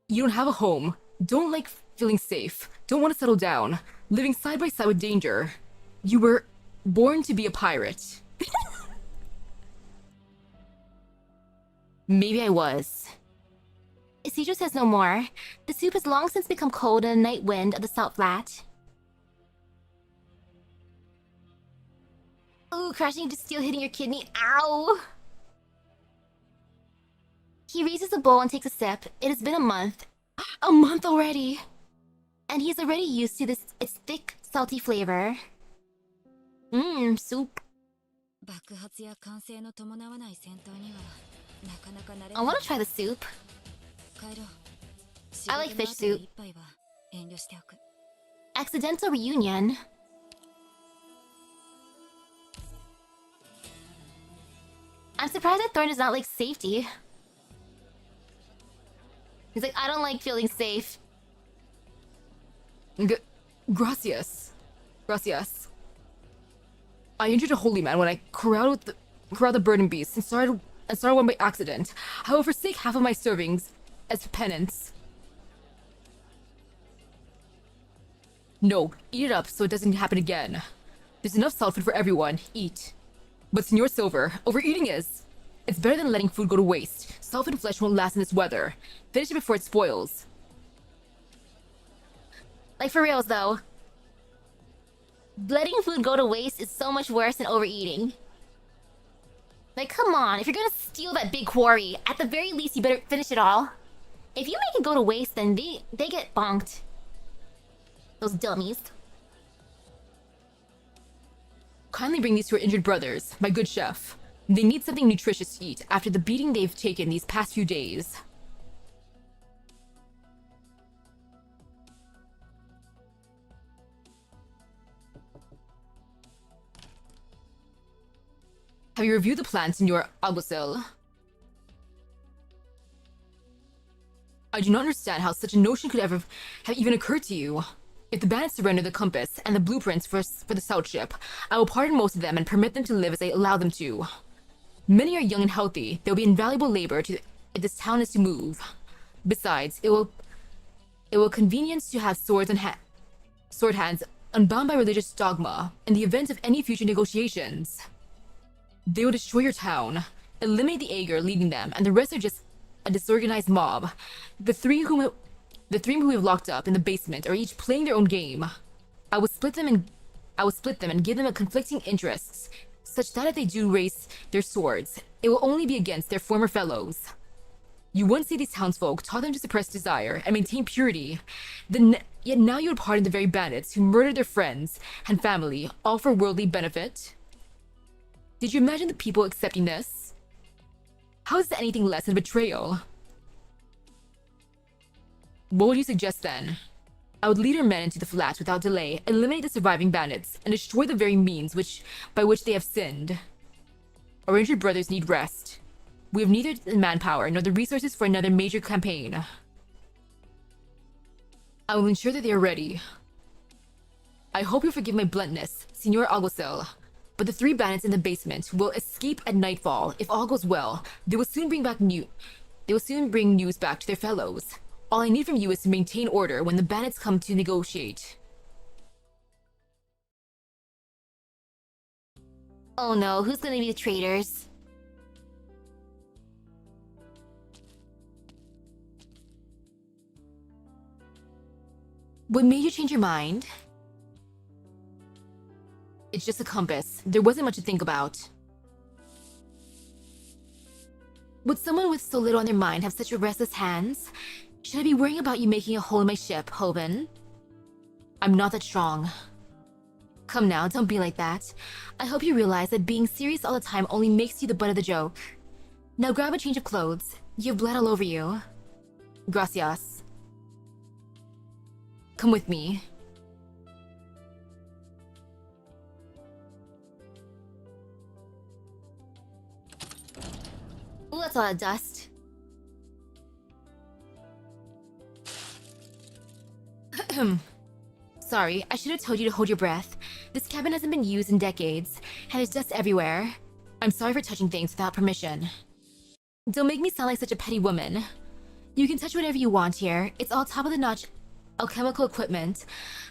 [SPEAKER 2] you don't have a home, don't like feeling safe, don't want to settle down, living side by side with danger. You were born to be a pirate. Maybe I was. Isidro says no more. The soup has long since become cold in the night wind of the salt flat. Ooh, crashing into steel, hitting your kidney. Ow! He raises the bowl and takes a sip. It has been a month. A month already! And he's already used to its thick, salty flavor. Mmm, soup. I want to try the soup. I like fish soup. Accidental reunion. I'm surprised that Thorn does not like safety. He's like, I don't like feeling safe. Gracias. Gracias. I injured a holy man when I corralled the burden beast and started one by accident. I will forsake half of my servings as penance. No, eat it up so it doesn't happen again. There's enough salt food for everyone. Eat. But Senor Silver, overeating is... It's better than letting food go to waste. Salt and flesh won't last in this weather. Finish it before it spoils. Like for reals though. Letting food go to waste is so much worse than overeating. Like come on, if you're gonna steal that big quarry, at the very least you better finish it all. If you make it go to waste, then they get bonked. Those dummies. Kindly bring these to your injured brothers, my good chef. They need something nutritious to eat after the beating they've taken these past few days. Have you reviewed the plans in your alguacil? I do not understand how such a notion could ever have even occurred to you. If the bandits surrender the compass and the blueprints for the South ship, I will pardon most of them and permit them to live as I allow them to. Many are young and healthy. They will be invaluable labor if this town is to move. Besides, it will convenience to have sword hands unbound by religious dogma in the event of any future negotiations. They will destroy your town, eliminate the Aegir leading them, and the rest are just a disorganized mob. The three whom we have locked up in the basement are each playing their own game. I will split them and give them a conflicting interests, such that if they do raise their swords, it will only be against their former fellows. You once say these townsfolk taught them to suppress desire and maintain purity, yet now you would pardon the very bandits who murdered their friends and family, all for worldly benefit? Did you imagine the people accepting this? How is this anything less than betrayal? What would you suggest then? I would lead our men into the flats without delay, eliminate the surviving bandits, and destroy the very means by which they have sinned. Our injured brothers need rest. We have neither the manpower nor the resources for another major campaign. I will ensure that they are ready. I hope you forgive my bluntness, Senor Alguacil, but the three bandits in the basement will escape at nightfall. If all goes well, they will soon bring news back to their fellows. All I need from you is to maintain order when the bandits come to negotiate. Oh no, who's gonna be the traitors? What made you change your mind? It's just a compass. There wasn't much to think about. Would someone with so little on their mind have such restless hands? Should I be worrying about you making a hole in my ship, Hoven? I'm not that strong. Come now, don't be like that. I hope you realize that being serious all the time only makes you the butt of the joke. Now grab a change of clothes. You have blood all over you. Gracias. Come with me.
[SPEAKER 1] Ooh, that's a lot of dust.
[SPEAKER 2] Sorry, I should have told you to hold your breath. This cabin hasn't been used in decades, and there's dust everywhere. I'm sorry for touching things without permission. Don't make me sound like such a petty woman. You can touch whatever you want here. It's all top-of-the-notch alchemical equipment.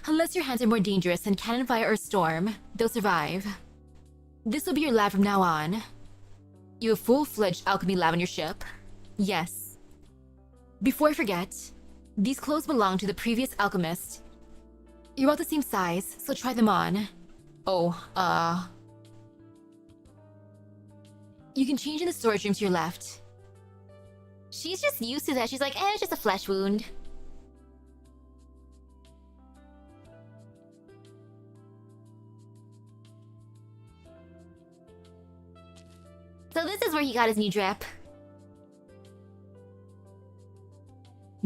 [SPEAKER 2] Unless your hands are more dangerous than cannon fire or storm, they'll survive. This will be your lab from now on. You have a full-fledged alchemy lab on your ship? Yes. Before I forget, these clothes belong to the previous alchemist. You're all the same size, so try them on. Oh, you can change in the storage room to your left.
[SPEAKER 1] She's just used to that. She's like, eh, it's just a flesh wound. So this is where he got his new drip.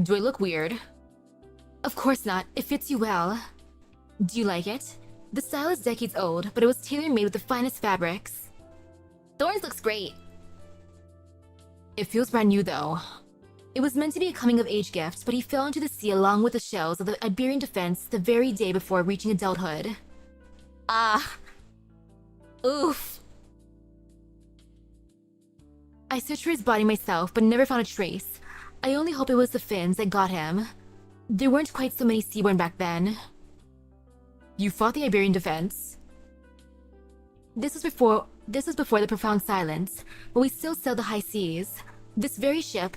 [SPEAKER 2] Do I look weird? Of course not. It fits you well. Do you like it? The style is decades old, but it was tailor-made with the finest fabrics.
[SPEAKER 1] Thorns looks great.
[SPEAKER 2] It feels brand new, though. It was meant to be a coming-of-age gift, but he fell into the sea along with the shells of the Iberian defense the very day before reaching adulthood.
[SPEAKER 1] Ah. Oof.
[SPEAKER 2] I searched for his body myself, but never found a trace. I only hope it was the fins that got him. There weren't quite so many seaborn back then. You fought the Iberian defense? This was before the profound silence, but we still sailed the high seas. This very ship,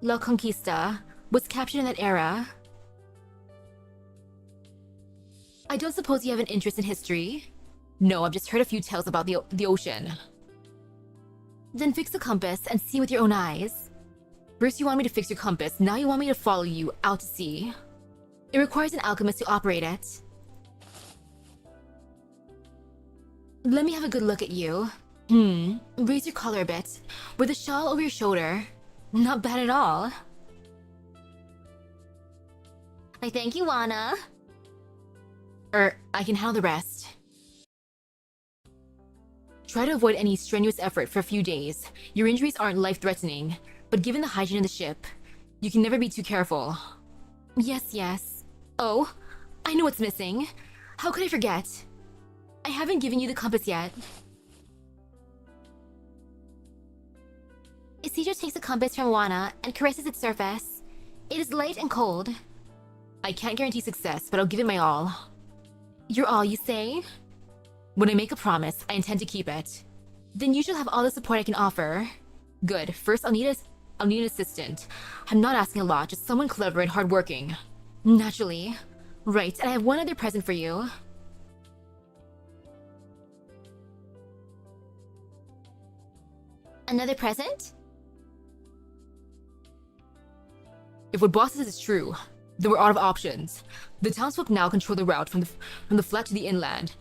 [SPEAKER 2] La Conquista, was captured in that era. I don't suppose you have an interest in history? No, I've just heard a few tales about the ocean. Then fix the compass and see with your own eyes. First you want me to fix your compass, now you want me to follow you out to sea. It requires an alchemist to operate it. Let me have a good look at you. Raise your collar a bit. With a shawl over your shoulder. Not bad at all.
[SPEAKER 1] I thank you, Wana.
[SPEAKER 2] I can handle the rest. Try to avoid any strenuous effort for a few days. Your injuries aren't life-threatening, but given the hygiene of the ship, you can never be too careful. Yes. Oh, I know what's missing. How could I forget? I haven't given you the compass yet.
[SPEAKER 1] Isidro takes the compass from Wana and caresses its surface. It is light and cold.
[SPEAKER 2] I can't guarantee success, but I'll give it my all. Your all, you say? When I make a promise, I intend to keep it. Then you shall have all the support I can offer. Good. First, I'll need an assistant. I'm not asking a lot, just someone clever and hardworking. Naturally. Right, and I have one other present for you.
[SPEAKER 1] Another present?
[SPEAKER 2] If what boss says is true, then we're out of options. The townsfolk now control the route from the flat to the inland,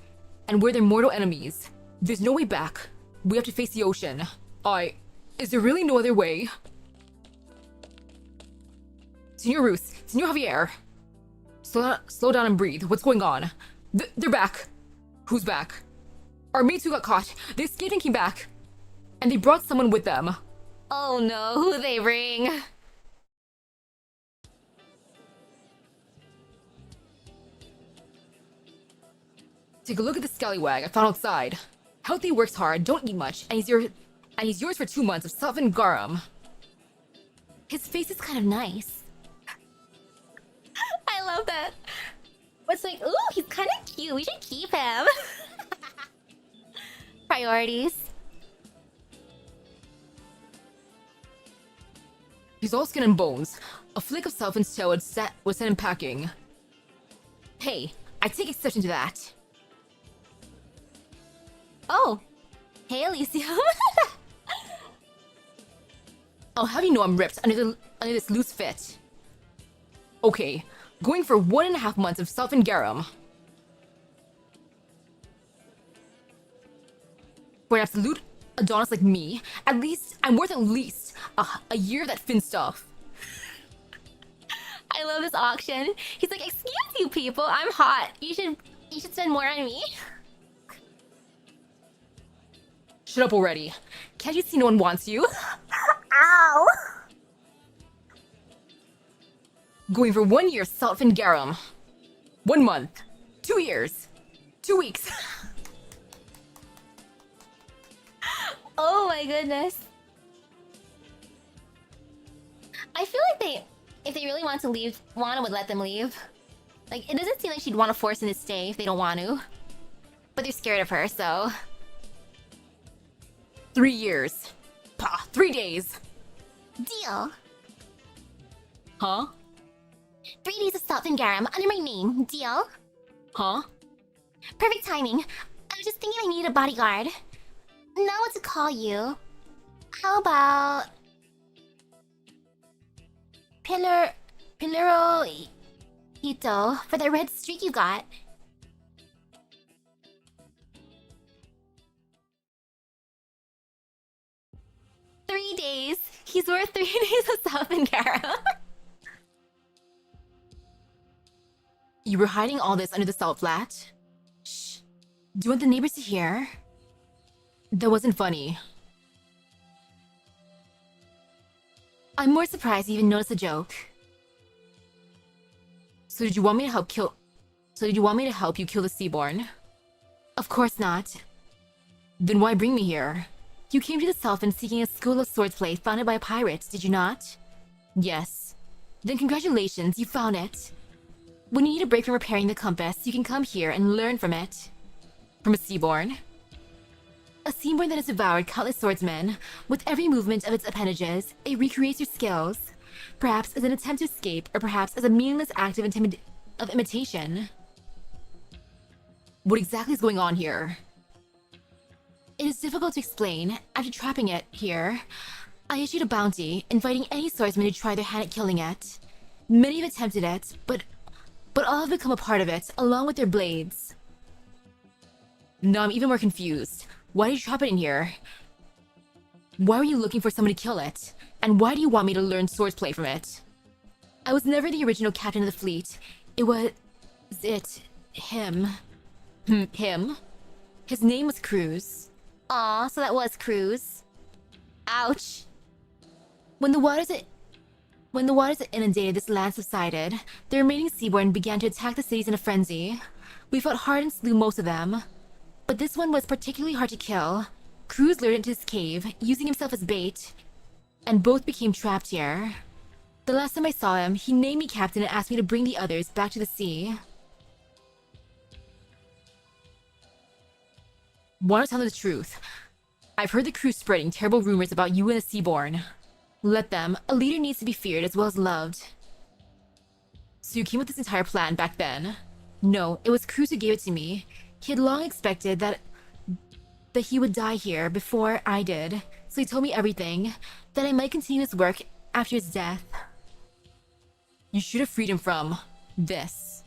[SPEAKER 2] and we're their mortal enemies. There's no way back. We have to face the ocean. Is there really no other way? Senor Roos, Senor Javier. Slow down and breathe. What's going on? They're back. Who's back? Our mates who got caught. They escaped and came back. And they brought someone with them.
[SPEAKER 1] Oh no, who they bring?
[SPEAKER 2] Take a look at the scallywag I found outside. Healthy, works hard, don't eat much, and he's yours for 2 months of softened garum.
[SPEAKER 1] His face is kind of nice. I love that. It's like, ooh, he's kind of cute. We should keep him. Priorities.
[SPEAKER 2] He's all skin and bones. A flick of self and tail would send him packing. Hey, I take exception to that.
[SPEAKER 1] Oh, hey Elysium.
[SPEAKER 2] I'll have you know I'm ripped under this loose fit. Okay, going for 1.5 months of self and garum. For an absolute Adonis like me, at least I'm worth at least a year of that fin stuff.
[SPEAKER 1] I love this auction. He's like, excuse you people, I'm hot. You should spend more on me.
[SPEAKER 2] Shut up already. Can't you see no one wants you?
[SPEAKER 1] Ow!
[SPEAKER 2] Going for 1 year self and garum. 1 month. 2 years. 2 weeks.
[SPEAKER 1] Oh my goodness. I feel like if they really want to leave, Wana would let them leave. Like, it doesn't seem like she'd want to force them to stay if they don't want to. But they're scared of her, so...
[SPEAKER 2] 3 years. 3 days.
[SPEAKER 1] Deal.
[SPEAKER 2] Huh?
[SPEAKER 1] 3 days of salt and garum under my name. Deal?
[SPEAKER 2] Huh?
[SPEAKER 1] Perfect timing. I was just thinking I needed a bodyguard. Not what to call you. How about... Pilaro... Hito, for the red streak you got. Three days. He's worth 3 days of salt and garum.
[SPEAKER 2] You were hiding all this under the salt flat? Shh. Do you want the neighbors to hear? That wasn't funny.
[SPEAKER 1] I'm more surprised you even noticed the joke.
[SPEAKER 2] So did you want me to help you kill the Seaborn?
[SPEAKER 1] Of course not.
[SPEAKER 2] Then why bring me here?
[SPEAKER 1] You came to the Sultan seeking a school of swordplay founded by a pirate, did you not?
[SPEAKER 2] Yes.
[SPEAKER 1] Then congratulations, you found it. When you need a break from repairing the compass, you can come here and learn from it.
[SPEAKER 2] From a Seaborn?
[SPEAKER 1] A Seaborn that has devoured countless swordsmen. With every movement of its appendages, it recreates your skills. Perhaps as an attempt to escape, or perhaps as a meaningless act of imitation.
[SPEAKER 2] What exactly is going on here?
[SPEAKER 1] It is difficult to explain. After trapping it here, I issued a bounty, inviting any swordsman to try their hand at killing it. Many have attempted it, but all have become a part of it, along with their blades.
[SPEAKER 2] Now I'm even more confused. Why did you trap it in here? Why were you looking for someone to kill it? And why do you want me to learn swordplay from it?
[SPEAKER 1] I was never the original captain of the fleet. Him.
[SPEAKER 2] Him?
[SPEAKER 1] His name was Cruz. Aw, so that was Cruz. Ouch. When the waters that inundated this land subsided, the remaining Seaborn began to attack the cities in a frenzy. We fought hard and slew most of them. But this one was particularly hard to kill. Cruz lured into his cave, using himself as bait, and both became trapped here. The last time I saw him, he named me captain and asked me to bring the others back to the sea.
[SPEAKER 2] Want to tell me the truth? I've heard the crew spreading terrible rumors about you and the Seaborn.
[SPEAKER 1] Let them. A leader needs to be feared as well as loved.
[SPEAKER 2] So you came with this entire plan back then?
[SPEAKER 1] No, it was Cruz who gave it to me. He had long expected that he would die here before I did, so he told me everything, that I might continue his work after his death.
[SPEAKER 2] You should have freed him from this.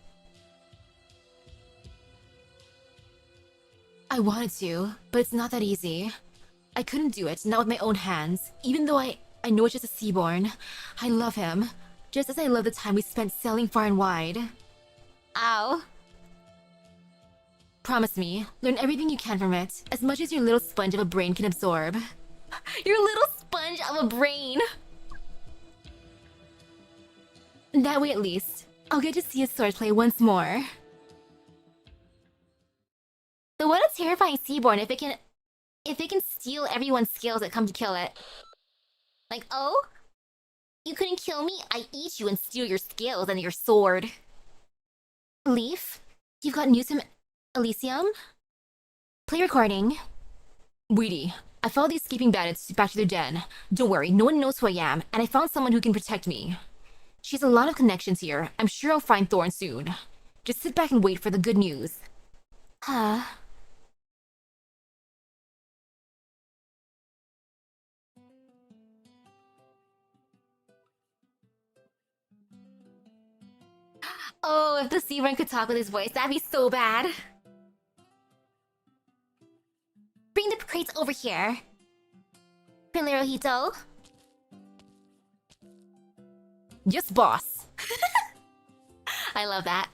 [SPEAKER 1] I wanted to, but it's not that easy. I couldn't do it, not with my own hands, even though I know it's just a Seaborn. I love him, just as I love the time we spent sailing far and wide. Ow. Promise me, learn everything you can from it, as much as your little sponge of a brain can absorb. Your little sponge of a brain! That way at least, I'll get to see his swordplay once more. Though what a terrifying Seaborn if it can steal everyone's skills that come to kill it. Like, oh? You couldn't kill me? I eat you and steal your skills and your sword. Leaf, you've got news from Elysium? Play recording.
[SPEAKER 2] Weedy, I followed the escaping bandits back to their den. Don't worry, no one knows who I am, and I found someone who can protect me.
[SPEAKER 1] She has a lot of connections here. I'm sure I'll find Thorn soon.
[SPEAKER 2] Just sit back and wait for the good news.
[SPEAKER 1] Huh. Oh, if the Seaburn could talk with his voice, that'd be so bad. Bring the crates over here. Pinlerojito.
[SPEAKER 2] Yes, boss.
[SPEAKER 1] I love that.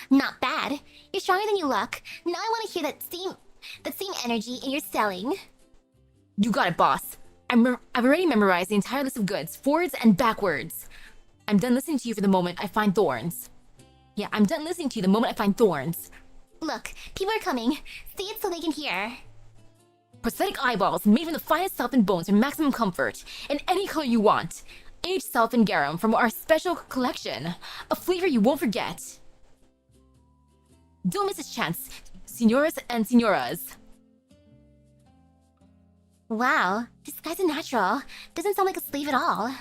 [SPEAKER 1] Not bad. You're stronger than you look. Now I want to hear that same energy in your selling.
[SPEAKER 2] You got it, boss. I've already memorized the entire list of goods, forwards and backwards. I'm done listening to you for the moment I find thorns. Yeah, I'm done listening to you the moment I find thorns.
[SPEAKER 1] Look, people are coming. Say it so they can hear.
[SPEAKER 2] Prosthetic eyeballs made from the finest self-and bones for maximum comfort, in any color you want. Aged self-and garum from our special collection. A flavor you won't forget. Don't miss this chance, senoras and senoras.
[SPEAKER 1] Wow, this guy's a natural. Doesn't sound like a slave at all.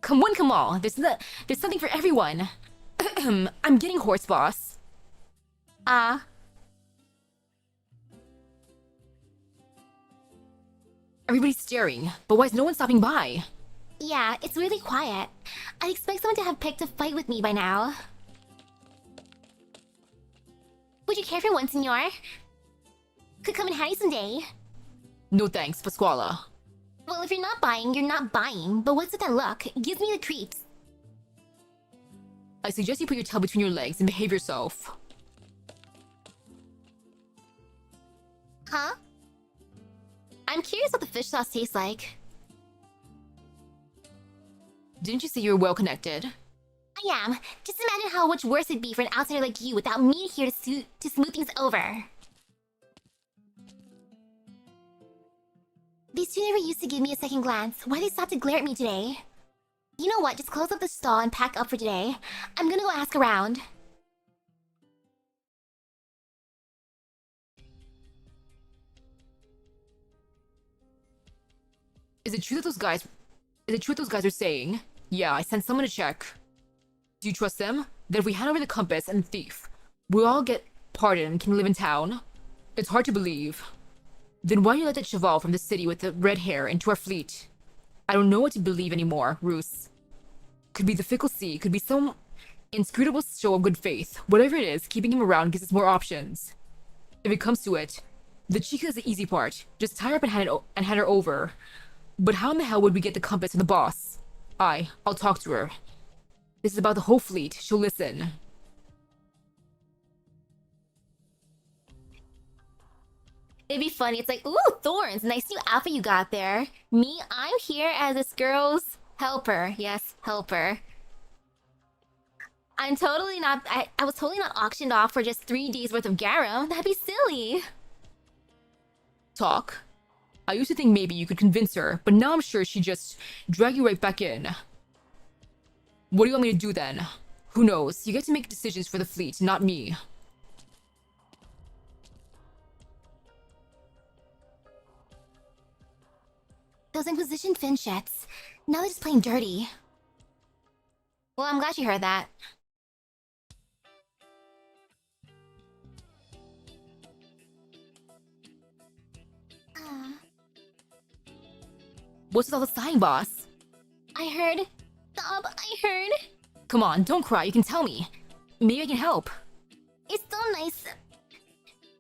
[SPEAKER 2] Come one, come all. There's something for everyone. I'm getting hoarse, boss. Everybody's staring, but why is no one stopping by?
[SPEAKER 1] Yeah, it's really quiet. I'd expect someone to have picked a fight with me by now. Would you care for one, senor? Could come in handy someday.
[SPEAKER 2] No thanks, Pasquala.
[SPEAKER 1] Well, if you're not buying, you're not buying. But what's with that look? It gives me the creeps.
[SPEAKER 2] I suggest you put your tail between your legs and behave yourself.
[SPEAKER 1] Huh? I'm curious what the fish sauce tastes like.
[SPEAKER 2] Didn't you say you were well connected?
[SPEAKER 1] I am. Just imagine how much worse it'd be for an outsider like you without me here to smooth things over. These two never used to give me a second glance. Why they stopped to glare at me today? You know what? Just close up the stall and pack up for today. I'm gonna go ask around.
[SPEAKER 2] Is it true that those guys are saying? Yeah, I sent someone to check. Do you trust them? That if we hand over the compass and the thief, we'll all get pardoned and can live in town? It's hard to believe. Then why you let that cheval from the city with the red hair into our fleet? I don't know what to believe anymore, Roos. Could be the fickle sea, could be some inscrutable show of good faith. Whatever it is, keeping him around gives us more options. If it comes to it, the Chica is the easy part. Just tie her up and hand her over. But how in the hell would we get the compass and the boss? I'll talk to her. This is about the whole fleet. She'll listen.
[SPEAKER 1] It'd be funny. It's like, ooh, thorns. Nice new outfit you got there. Me, I'm here as this girl's helper. Yes, helper. I'm totally not... I was totally not auctioned off for just 3 days worth of garum. That'd be silly.
[SPEAKER 2] Talk? I used to think maybe you could convince her, but now I'm sure she'd just drag you right back in. What do you want me to do then? Who knows? You get to make decisions for the fleet, not me.
[SPEAKER 1] Those Inquisition finchets. Now they're just playing dirty. Well, I'm glad you heard that.
[SPEAKER 2] What's with all the sighing, boss?
[SPEAKER 1] I heard. Stop, I heard.
[SPEAKER 2] Come on, don't cry, you can tell me. Maybe I can help.
[SPEAKER 1] It's so nice.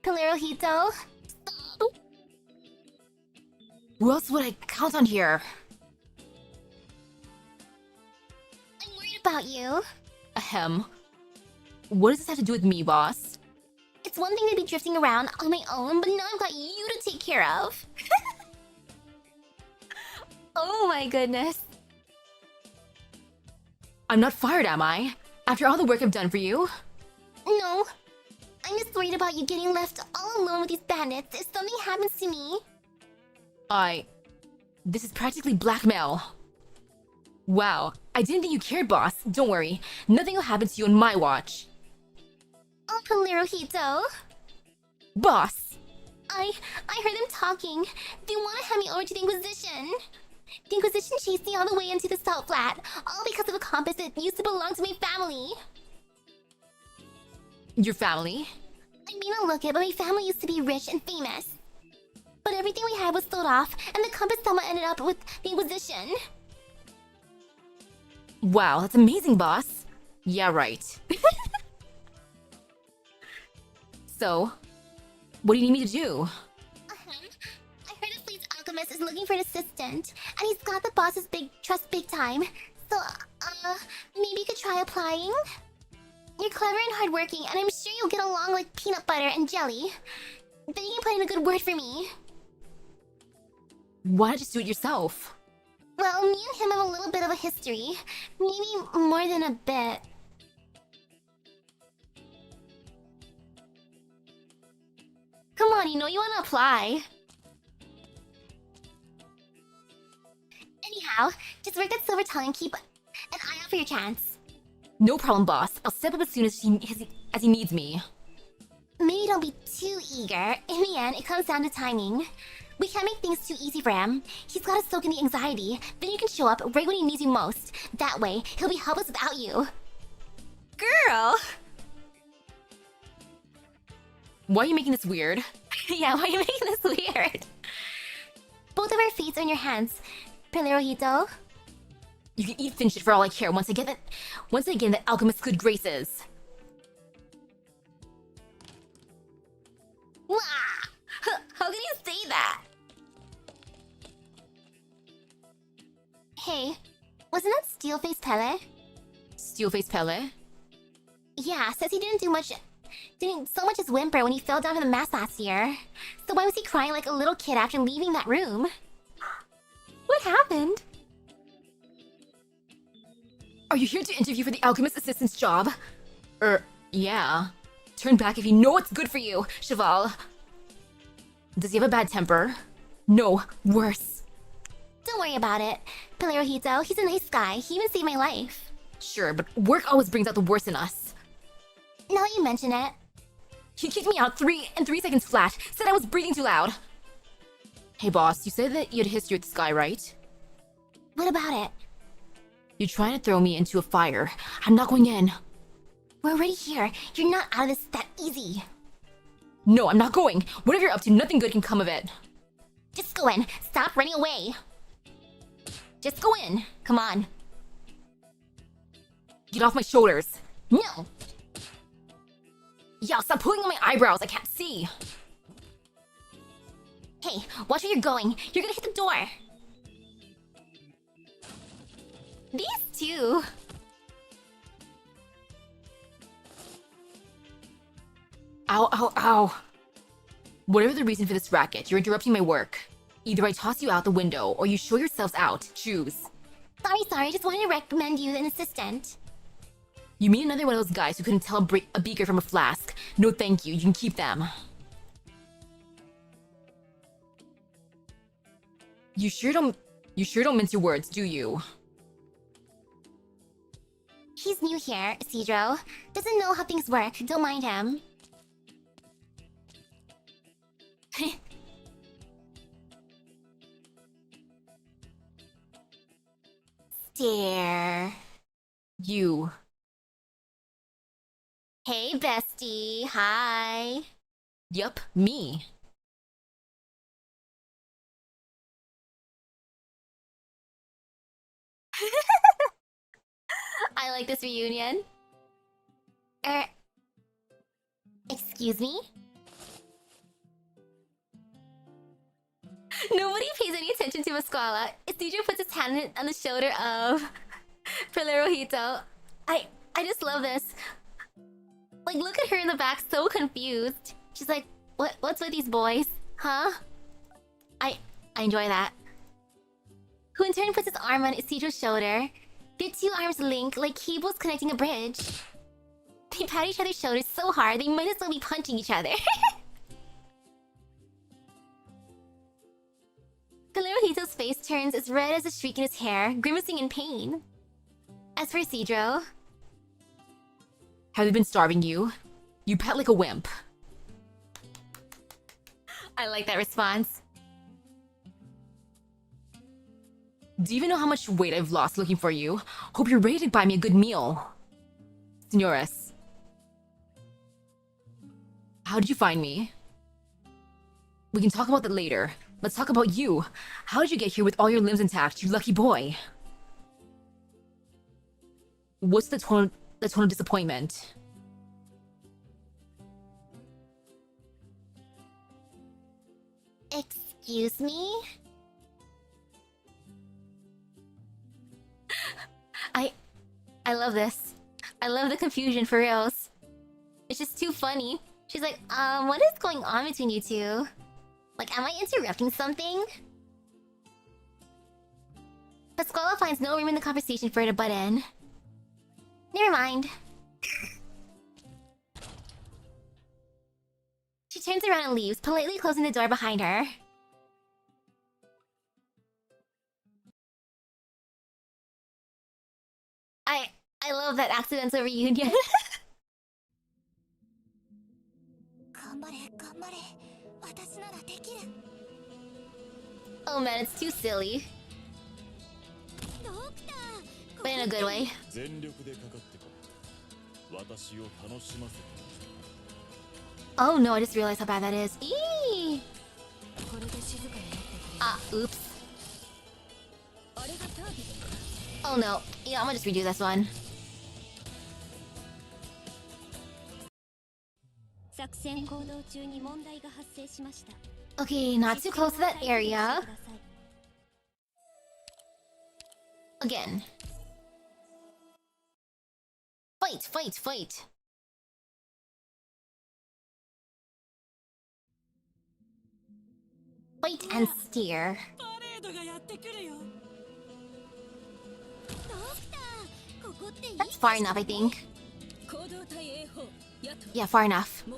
[SPEAKER 1] Pinlerojito. Stop.
[SPEAKER 2] Who else would I count on here?
[SPEAKER 1] I'm worried about you.
[SPEAKER 2] Ahem. What does this have to do with me, boss?
[SPEAKER 1] It's one thing to be drifting around on my own, but now I've got you to take care of. Oh my goodness.
[SPEAKER 2] I'm not fired, am I? After all the work I've done for you?
[SPEAKER 1] No. I'm just worried about you getting left all alone with these bandits if something happens to me.
[SPEAKER 2] This is practically blackmail. Wow, I didn't think you cared, boss. Don't worry. Nothing will happen to you on my watch.
[SPEAKER 1] Oh, Pinlerojito.
[SPEAKER 2] Boss!
[SPEAKER 1] I heard them talking. They want to hand me over to the Inquisition. The Inquisition chased me all the way into the salt flat, all because of a compass that used to belong to my family.
[SPEAKER 2] Your family?
[SPEAKER 1] I may not look it, but my family used to be rich and famous. But everything we had was sold off, and the compass somewhat ended up with the Inquisition.
[SPEAKER 2] Wow, that's amazing, boss. Yeah, right. So, what do you need me to do?
[SPEAKER 1] I heard the fleet's alchemist is looking for an assistant, and he's got the boss's trust big time. So, maybe you could try applying? You're clever and hardworking, and I'm sure you'll get along like peanut butter and jelly. Then you can put in a good word for me.
[SPEAKER 2] Why not just do it yourself?
[SPEAKER 1] Well, me and him have a little bit of a history. Maybe more than a bit. Come on, you know you want to apply. Anyhow, just work that silver tongue and keep an eye out for your chance.
[SPEAKER 2] No problem, boss. I'll step up as soon as he needs me.
[SPEAKER 1] Maybe don't be too eager. In the end, it comes down to timing. We can't make things too easy for him. He's got to soak in the anxiety. Then you can show up right when he needs you most. That way, he'll be helpless without you. Girl!
[SPEAKER 2] Why are you making this weird?
[SPEAKER 1] Yeah, why are you making this weird? Both of our fates are in your hands, Pelerojito.
[SPEAKER 2] You can eat Finchit for all I care once I get in that alchemist's good graces.
[SPEAKER 1] Wah! How can you say that? Hey, wasn't that Steelface Pele?
[SPEAKER 2] Steelface Pele?
[SPEAKER 1] Yeah, says he didn't so much as whimper when he fell down from the mast last year. So why was he crying like a little kid after leaving that room? What happened?
[SPEAKER 2] Are you here to interview for the alchemist assistant's job? Yeah. Turn back if you know what's good for you, Cheval. Does he have a bad temper? No, worse.
[SPEAKER 1] Don't worry about it. Pelerojito, he's a nice guy. He even saved my life.
[SPEAKER 2] Sure, but work always brings out the worst in us.
[SPEAKER 1] Now that you mention it.
[SPEAKER 2] He kicked me out 3 seconds flat, said I was breathing too loud. Hey boss, you said that you had history with this guy, right?
[SPEAKER 1] What about it?
[SPEAKER 2] You're trying to throw me into a fire. I'm not going in.
[SPEAKER 1] We're already here. You're not out of this that easy.
[SPEAKER 2] No, I'm not going. Whatever you're up to, nothing good can come of it.
[SPEAKER 1] Just go in. Stop running away. Just go in. Come on.
[SPEAKER 2] Get off my shoulders.
[SPEAKER 1] No.
[SPEAKER 2] Yeah, stop pulling on my eyebrows. I can't see.
[SPEAKER 1] Hey, watch where you're going. You're gonna hit the door. These two.
[SPEAKER 2] Ow, ow, ow. Whatever the reason for this racket, you're interrupting my work. Either I toss you out the window, or you show yourselves out. Choose.
[SPEAKER 1] Sorry. Just wanted to recommend you an assistant.
[SPEAKER 2] You mean another one of those guys who couldn't tell a beaker from a flask? No thank you, you can keep them. You sure don't mince your words, do you?
[SPEAKER 1] He's new here, Isidro. Doesn't know how things work. Don't mind him. Stare.
[SPEAKER 2] You.
[SPEAKER 1] Hey, bestie. Hi.
[SPEAKER 2] Yup, me.
[SPEAKER 1] I like this reunion. Excuse me? Nobody pays any attention to Pasquala. Isidro puts his hand on the shoulder of Pelerojito. I just love this. Like, look at her in the back, so confused. She's like, what's with these boys? Huh? I enjoy that. Who in turn puts his arm on Isidro's shoulder. Their two arms link like cables connecting a bridge. They pat each other's shoulders so hard, they might as well be punching each other. Pelerojito's face turns as red as a streak in his hair, grimacing in pain. As for Isidro...
[SPEAKER 2] Have they been starving you? You pet like a wimp.
[SPEAKER 1] I like that response.
[SPEAKER 2] Do you even know how much weight I've lost looking for you? Hope you're ready to buy me a good meal. Senores. How did you find me? We can talk about that later. Let's talk about you. How did you get here with all your limbs intact, you lucky boy? What's the tone of disappointment?
[SPEAKER 1] Excuse me? I love this. I love the confusion for reals. It's just too funny. She's like, what is going on between you two? Like, am I interrupting something? Pasquale finds no room in the conversation for her to butt in. Never mind. She turns around and leaves, politely closing the door behind her. I love that accidental reunion. Oh man, it's too silly. But in a good way. Oh no, I just realized how bad that is. Eee! Ah, oops. Oh no. Yeah, I'm gonna just redo this one. Okay, not too close to that area. Again. Fight, fight, fight. Fight and steer. That's far enough, I think. Yeah, far enough. Or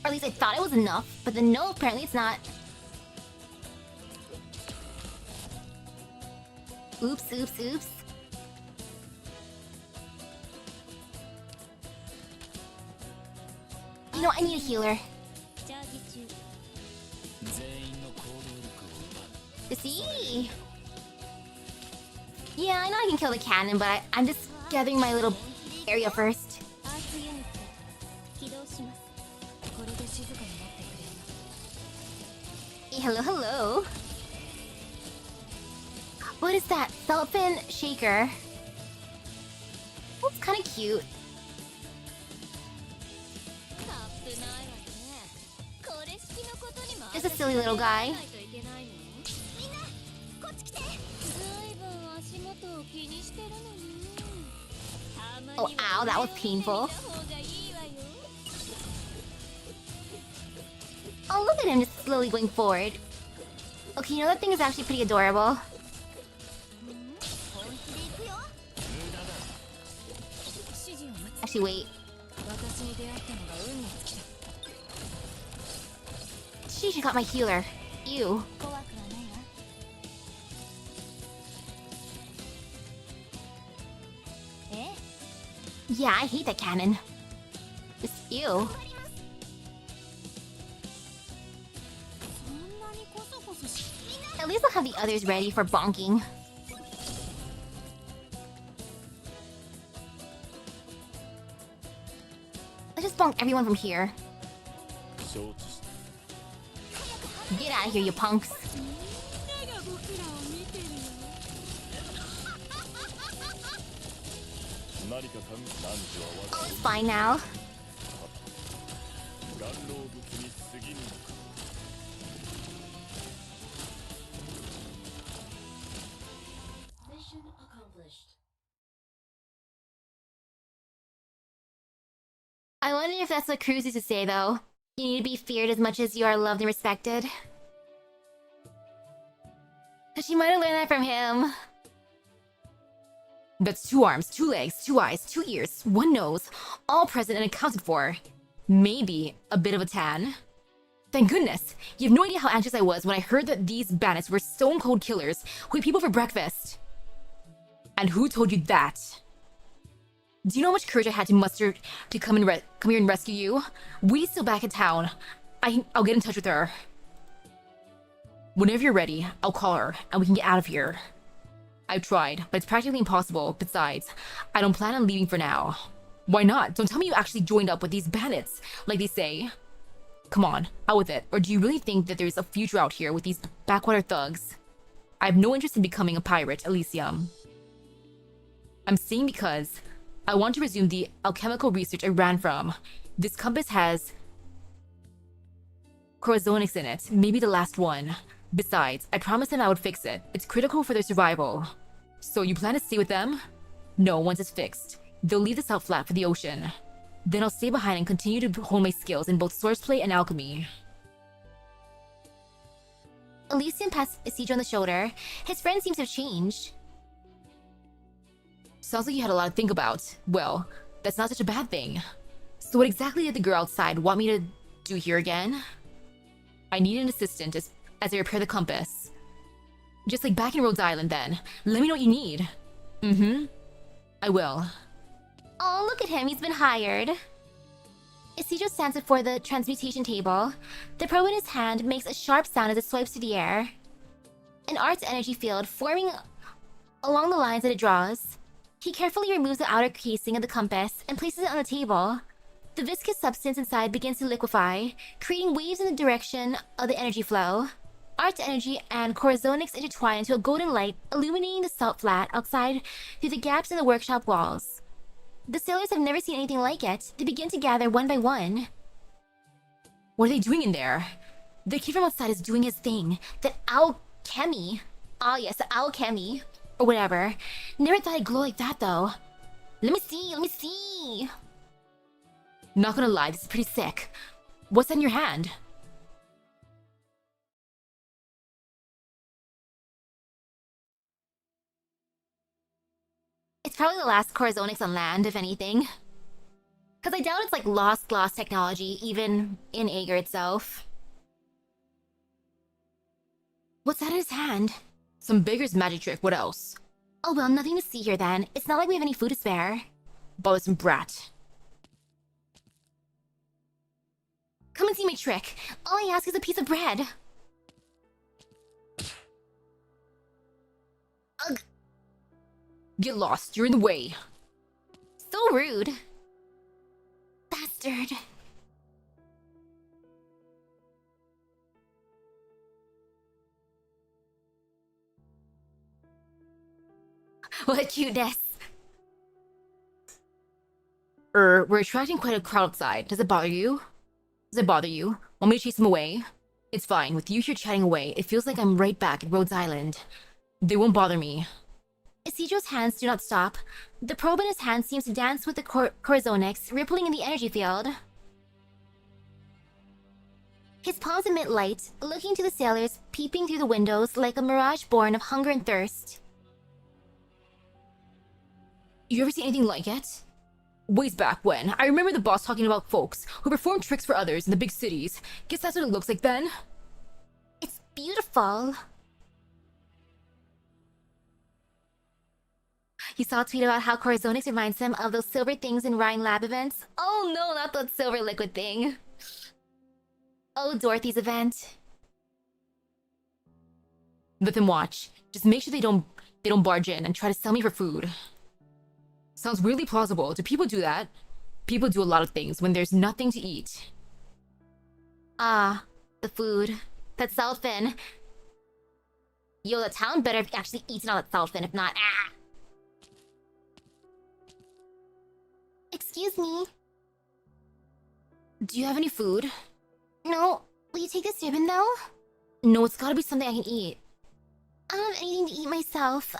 [SPEAKER 1] at least I thought it was enough, but then no, apparently it's not. Oops, oops, oops. You know, I need a healer. See? Yeah, I know I can kill the cannon, but I'm just gathering my little area first. Hey, hello, hello. What is that? Celphin shaker. Oh, it's kind of cute. Just a silly little guy. Oh, ow, that was painful. Oh, look at him just slowly going forward. Okay, you know that thing is actually pretty adorable. Actually, wait. She got my healer. Ew. Yeah, I hate that cannon. Just ew. At least I'll have the others ready for bonking. Let's just bonk everyone from here. Get out of here, you punks. Oh, it's fine now.
[SPEAKER 3] Mission accomplished.
[SPEAKER 1] I wonder if that's what Cruz used to say, though. You need to be feared as much as you are loved and respected. She might have learned that from him.
[SPEAKER 2] That's 2 arms, 2 legs, 2 eyes, 2 ears, 1 nose, all present and accounted for. Maybe a bit of a tan. Thank goodness! You have no idea how anxious I was when I heard that these bandits were stone-cold killers who ate people for breakfast. And who told you that? Do you know how much courage I had to muster to come here and rescue you? Wee's still back in town. I'll get in touch with her. Whenever you're ready, I'll call her and we can get out of here. I've tried, but it's practically impossible. Besides, I don't plan on leaving for now. Why not? Don't tell me you actually joined up with these bandits, like they say. Come on, out with it. Or do you really think that there's a future out here with these backwater thugs? I have no interest in becoming a pirate, Elysium. I'm saying because I want to resume the alchemical research I ran from. This compass has corazonics in it, maybe the last one. Besides, I promised them I would fix it. It's critical for their survival. So you plan to stay with them? No, once it's fixed. They'll leave the South Flat for the ocean. Then I'll stay behind and continue to hone my skills in both swordplay and alchemy.
[SPEAKER 1] Elysium pats Isidro on the shoulder. His friend seems to have changed.
[SPEAKER 2] Sounds like you had a lot to think about. Well, that's not such a bad thing. So what exactly did the girl outside want me to do here again? I need an assistant as I repair the compass. Just like back in Rhode Island then. Let me know what you need. I will.
[SPEAKER 1] Oh, look at him, he's been hired. Isidro stands before the transmutation table. The probe in his hand makes a sharp sound as it swipes through the air. An art's energy field forming along the lines that it draws. He carefully removes the outer casing of the compass and places it on the table. The viscous substance inside begins to liquefy, creating waves in the direction of the energy flow. Art's energy and corazonics intertwine into a golden light, illuminating the salt flat outside through the gaps in the workshop walls. The sailors have never seen anything like it. They begin to gather one by one.
[SPEAKER 2] What are they doing in there?
[SPEAKER 1] The kid from outside is doing his thing. That alchemy. Ah yes, the alchemy. Or whatever. Never thought I'd glow like that though. Let me see.
[SPEAKER 2] Not gonna lie, this is pretty sick. What's in your hand?
[SPEAKER 1] It's probably the last corazonics on land, if anything. Because I doubt it's like lost technology, even in Ager itself. What's that in his hand?
[SPEAKER 2] Some beggar's magic trick, what else?
[SPEAKER 1] Oh well, nothing to see here then. It's not like we have any food to spare.
[SPEAKER 2] Bothersome brat.
[SPEAKER 1] Come and see my trick. All I ask is a piece of bread. Ugh.
[SPEAKER 2] Get lost, you're in the way.
[SPEAKER 1] So rude. Bastard. What cuteness.
[SPEAKER 2] We're attracting quite a crowd outside. Does it bother you? Want me to chase them away? It's fine. With you here chatting away, it feels like I'm right back at Rhodes Island. They won't bother me.
[SPEAKER 1] Isidro's hands do not stop. The probe in his hand seems to dance with the corazonics, rippling in the energy field. His palms emit light, looking to the sailors peeping through the windows like a mirage born of hunger and thirst.
[SPEAKER 2] You ever seen anything like it? Ways back when, I remember the boss talking about folks who perform tricks for others in the big cities. Guess that's what it looks like then?
[SPEAKER 1] It's beautiful. He saw a tweet about how corazonics reminds him of those silver things in Rhine Lab events. Oh no, not that silver liquid thing. Oh, Dorothy's event.
[SPEAKER 2] Let them watch. Just make sure they don't barge in and try to sell me for food. Sounds really plausible. Do people do that? People do a lot of things when there's nothing to eat.
[SPEAKER 1] Ah, the food. That Southfin. Yo, the town better have actually eaten all that Southfin, if not, ah! Excuse me.
[SPEAKER 2] Do you have any food?
[SPEAKER 1] No. Will you take this ribbon, though?
[SPEAKER 2] No, it's gotta be something I can eat.
[SPEAKER 1] I don't have anything to eat myself.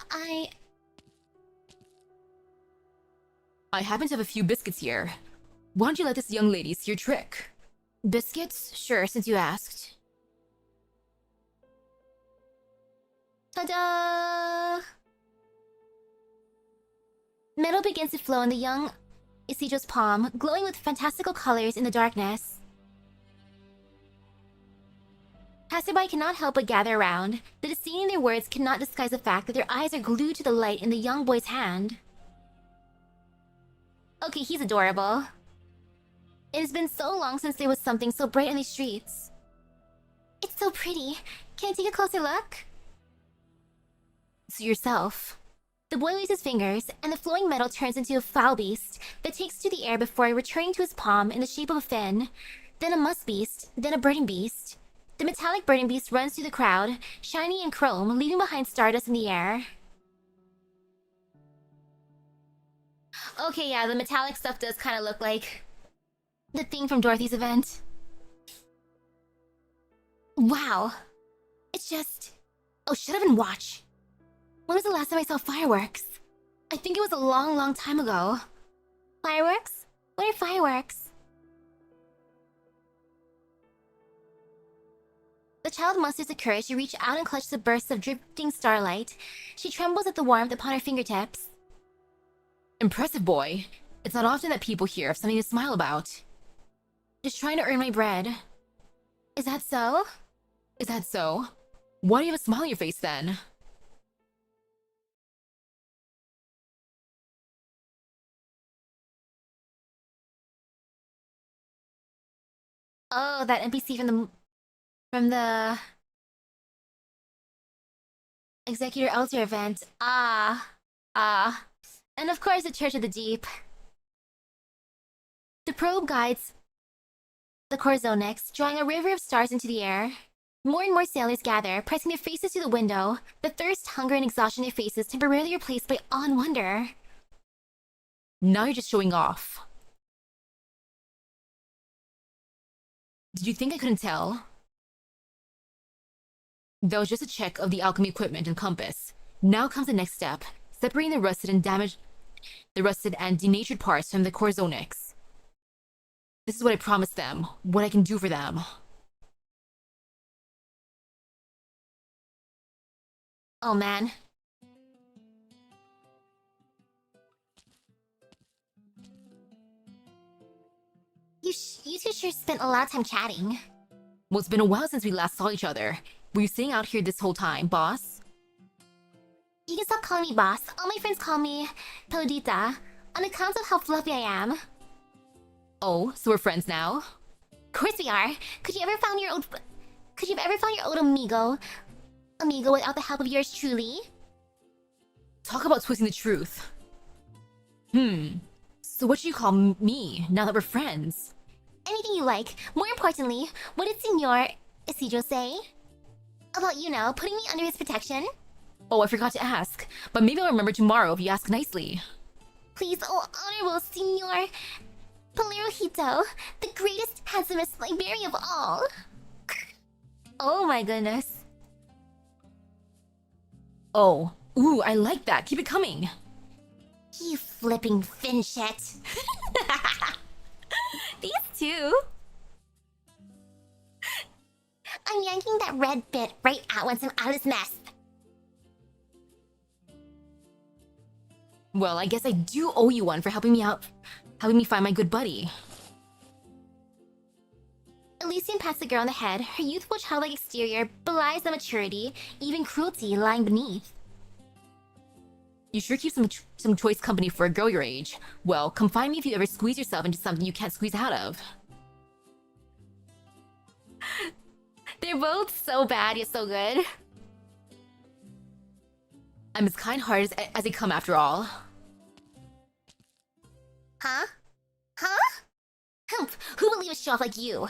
[SPEAKER 2] I happen to have a few biscuits here. Why don't you let this young lady see your trick?
[SPEAKER 1] Biscuits? Sure, since you asked. Ta-da! Metal begins to flow in the young Isidro's palm, glowing with fantastical colors in the darkness. Passerby cannot help but gather around. The disdain in their words cannot disguise the fact that their eyes are glued to the light in the young boy's hand. Okay, he's adorable. It has been so long since there was something so bright on these streets. It's so pretty. Can I take a closer look? Suit yourself. The boy waves his fingers, and the flowing metal turns into a foul beast that takes to the air before returning to his palm in the shape of a fin, then a musk beast, then a burning beast. The metallic burning beast runs through the crowd, shiny and chrome, leaving behind stardust in the air. Okay, yeah, the metallic stuff does kind of look like the thing from Dorothy's event. Wow. It's just... Oh, shut up and watch. When was the last time I saw fireworks? I think it was a long, long time ago. Fireworks? What are fireworks? The child musters the courage to reach out and clutch the bursts of drifting starlight. She trembles at the warmth upon her fingertips.
[SPEAKER 2] Impressive, boy. It's not often that people here have something to smile about.
[SPEAKER 1] Just trying to earn my bread. Is that so?
[SPEAKER 2] Is that so? Why do you have a smile on your face then?
[SPEAKER 1] Oh, that NPC from the Executor Elder event. And of course the Church of the Deep. The probe guides the Corzonix, drawing a river of stars into the air. More and more sailors gather, pressing their faces to the window, the thirst, hunger, and exhaustion in their faces temporarily replaced by awe and wonder.
[SPEAKER 2] Now you're just showing off. Did you think I couldn't tell? That was just a check of the alchemy equipment and compass. Now comes the next step, separating the rusted and denatured parts from the Corzonix. This is what I promised them, what I can do for them.
[SPEAKER 1] Oh man. You two sure spent a lot of time chatting.
[SPEAKER 2] Well, it's been a while since we last saw each other. Were you sitting out here this whole time, boss?
[SPEAKER 1] You can stop calling me boss. All my friends call me Peludita, on account of how fluffy I am.
[SPEAKER 2] Oh, so we're friends now?
[SPEAKER 1] Of course we are. Could you have ever found your old amigo without the help of yours truly?
[SPEAKER 2] Talk about twisting the truth. So what do you call me, now that we're friends?
[SPEAKER 1] Anything you like. More importantly, what did Senor Isidro say? About, putting me under his protection?
[SPEAKER 2] Oh, I forgot to ask. But maybe I'll remember tomorrow if you ask nicely.
[SPEAKER 1] Please, oh honorable Senor Palerojito, the greatest, handsomest librarian of all. Oh my goodness.
[SPEAKER 2] Oh, ooh, I like that. Keep it coming.
[SPEAKER 1] You flipping fin shit. These two. I'm yanking that red bit right out once I'm out of this mess.
[SPEAKER 2] Well, I guess I do owe you one for helping me find my good buddy.
[SPEAKER 1] Elysian pats the girl on the head. Her youthful childlike exterior belies the maturity, even cruelty lying beneath.
[SPEAKER 2] You sure keep some choice company for a girl your age. Well, come find me if you ever squeeze yourself into something you can't squeeze out of.
[SPEAKER 1] They're both so bad yet so good.
[SPEAKER 2] I'm as kind-hearted as they come after all.
[SPEAKER 1] Huh? Huh? Humph, who will leave a show-off like you?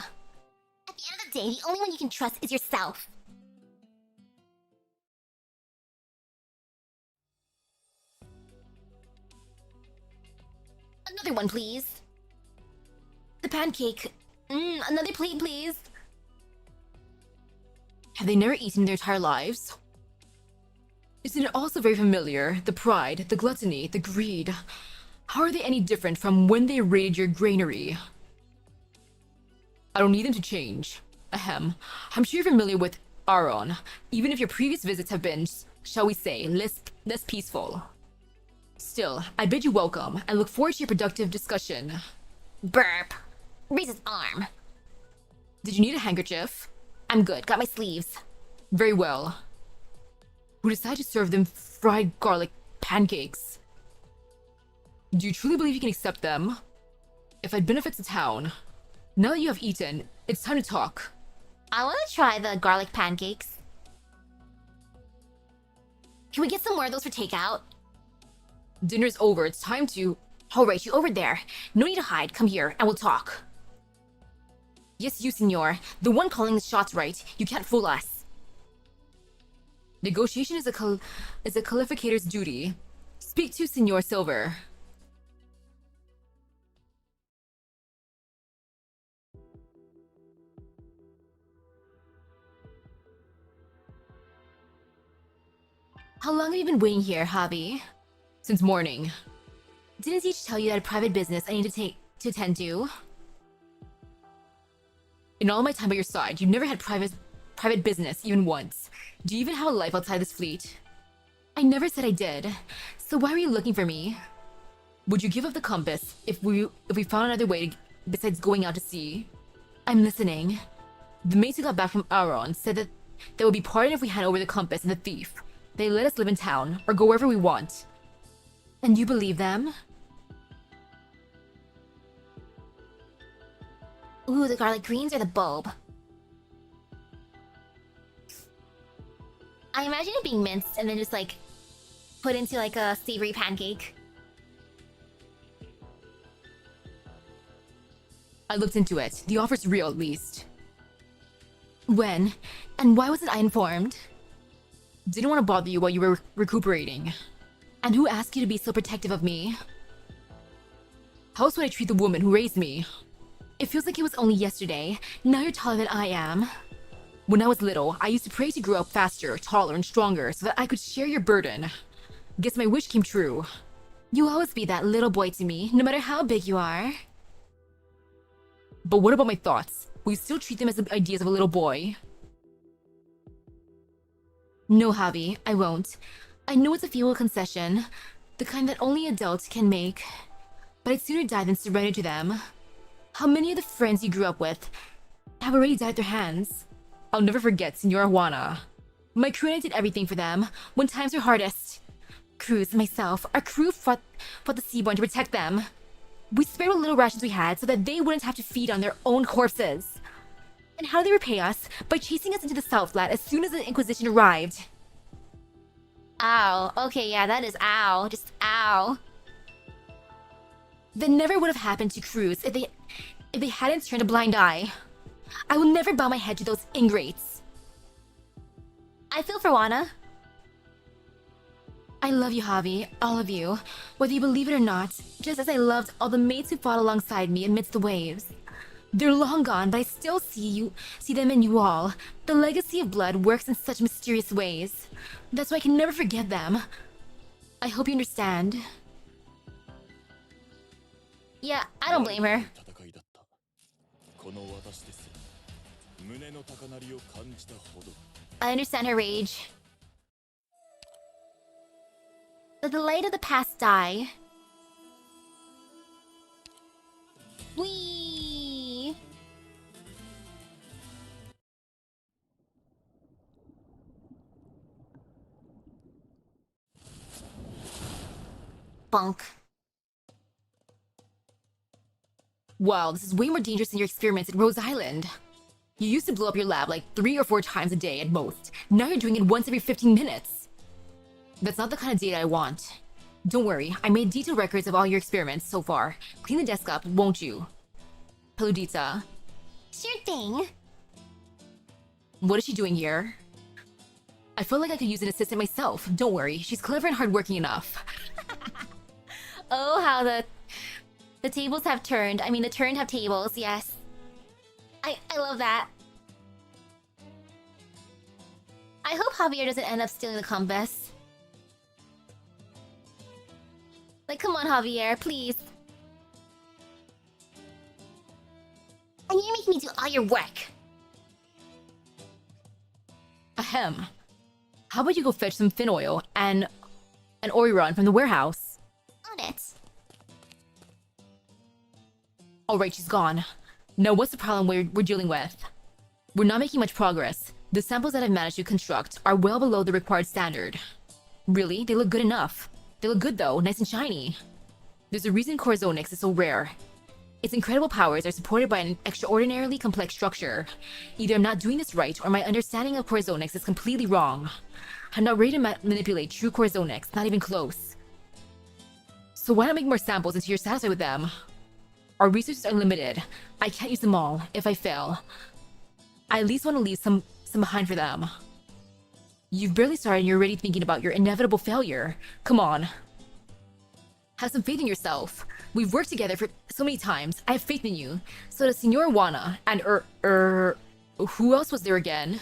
[SPEAKER 1] At the end of the day, the only one you can trust is yourself. Another one, please. The pancake. Another plate, please.
[SPEAKER 2] Have they never eaten their entire lives? Isn't it also very familiar? The pride, the gluttony, the greed. How are they any different from when they raided your granary? I don't need them to change. Ahem. I'm sure you're familiar with Aaron, even if your previous visits have been, shall we say, less peaceful. Still, I bid you welcome and look forward to your productive discussion.
[SPEAKER 1] Burp. Raise his arm.
[SPEAKER 2] Did you need a handkerchief?
[SPEAKER 1] I'm good, got my sleeves.
[SPEAKER 2] Very well. Who decided to serve them fried garlic pancakes? Do you truly believe you can accept them? If it benefits the town. Now that you have eaten, it's time to talk.
[SPEAKER 1] I want to try the garlic pancakes. Can we get some more of those for takeout?
[SPEAKER 2] Dinner's over, it's time to...
[SPEAKER 1] Alright, you over there. No need to hide. Come here, and we'll talk.
[SPEAKER 2] Yes, you, senor. The one calling the shots, right? You can't fool us. Negotiation is a qualificator's duty. Speak to Senor Silver.
[SPEAKER 1] How long have you been waiting here, Javi?
[SPEAKER 2] Since morning.
[SPEAKER 1] Didn't he tell you that a private business I need to attend to?
[SPEAKER 2] In all my time by your side, you've never had private business even once. Do you even have a life outside this fleet?
[SPEAKER 1] I never said I did. So why were you looking for me?
[SPEAKER 2] Would you give up the compass if we found another way besides going out to sea?
[SPEAKER 1] I'm listening.
[SPEAKER 2] The mates who got back from Aron said that they would be pardoned if we hand over the compass and the thief. They let us live in town or go wherever we want.
[SPEAKER 1] And you believe them? Ooh, the garlic greens or the bulb? I imagine it being minced and then just like put into like a savory pancake.
[SPEAKER 2] I looked into it. The offer's real, at least.
[SPEAKER 1] When? And why wasn't I informed?
[SPEAKER 2] Didn't want to bother you while you were recuperating.
[SPEAKER 1] And who asked you to be so protective of me?
[SPEAKER 2] How else would I treat the woman who raised me?
[SPEAKER 1] It feels like it was only yesterday. Now you're taller than I am.
[SPEAKER 2] When I was little, I used to pray to grow up faster, taller, and stronger so that I could share your burden. Guess my wish came true.
[SPEAKER 1] You'll always be that little boy to me, no matter how big you are.
[SPEAKER 2] But what about my thoughts? Will you still treat them as the ideas of a little boy?
[SPEAKER 1] No, Javi, I won't. I know it's a feeble concession, the kind that only adults can make. But I'd sooner die than surrender to them. How many of the friends you grew up with have already died at their hands?
[SPEAKER 2] I'll never forget Senora Juana.
[SPEAKER 1] My crew and I did everything for them when times were hardest. Cruz, myself, our crew fought the seaborn to protect them. We spared what little rations we had so that they wouldn't have to feed on their own corpses. And how did they repay us? By chasing us into the Southflat as soon as the Inquisition arrived. Ow. Okay, yeah, that is ow. Just ow. That never would have happened to Cruz if they hadn't turned a blind eye. I will never bow my head to those ingrates. I feel for Juana. I love you, Javi, all of you, whether you believe it or not, just as I loved all the mates who fought alongside me amidst the waves. They're long gone, but I still see them in you all. The legacy of blood works in such mysterious ways. That's why I can never forget them. I hope you understand. Yeah, I don't blame her. I understand her rage. Let the light of the past die. Whee! Bunk.
[SPEAKER 2] Wow, this is way more dangerous than your experiments at Rose Island. You used to blow up your lab like 3 or 4 times a day at most. Now you're doing it once every 15 minutes. That's not the kind of data I want. Don't worry, I made detailed records of all your experiments so far. Clean the desk up, won't you? Peludita.
[SPEAKER 1] Sure thing.
[SPEAKER 2] What is she doing here? I feel like I could use an assistant myself. Don't worry, she's clever and hardworking enough.
[SPEAKER 1] Oh, how the tables have turned. I mean, the turned have tables, yes. I love that. I hope Javier doesn't end up stealing the compass. Like, come on, Javier, please. And you're making me do all your work.
[SPEAKER 2] Ahem. How about you go fetch some fin oil and an Oriron from the warehouse?
[SPEAKER 1] On it.
[SPEAKER 2] Alright, she's gone. Now what's the problem we're dealing with? We're not making much progress. The samples that I've managed to construct are well below the required standard. Really? They look good enough. They look good though, nice and shiny. There's a reason Corazonix is so rare. Its incredible powers are supported by an extraordinarily complex structure. Either I'm not doing this right, or my understanding of Corazonics is completely wrong. I'm not ready to manipulate true Corazonics, not even close. So why not make more samples until you're satisfied with them? Our resources are limited. I can't use them all. If I fail, I at least want to leave some behind for them. You've barely started and you're already thinking about your inevitable failure. Come on. Have some faith in yourself. We've worked together for so many times. I have faith in you. So does Senora Juana and who else was there again?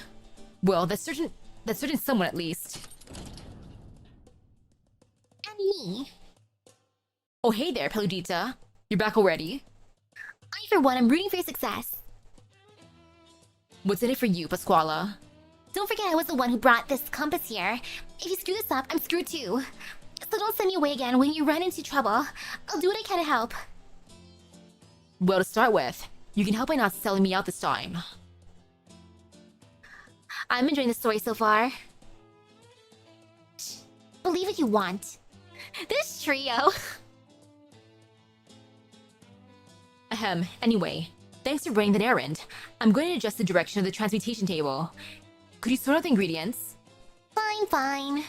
[SPEAKER 2] Well, that's certain someone at least.
[SPEAKER 1] And me.
[SPEAKER 2] Oh, hey there, Peludita. You're back already?
[SPEAKER 1] I, for one, am rooting for your success.
[SPEAKER 2] What's in it for you, Pasquala?
[SPEAKER 1] Don't forget I was the one who brought this compass here. If you screw this up, I'm screwed too. So don't send me away again when you run into trouble. I'll do what I can to help.
[SPEAKER 2] Well, to start with, you can help by not selling me out this time.
[SPEAKER 1] I'm enjoying the story so far. Believe what you want. This trio.
[SPEAKER 2] Ahem, anyway, thanks for running that errand. I'm going to adjust the direction of the transmutation table. Could you sort out the ingredients?
[SPEAKER 1] Fine, fine.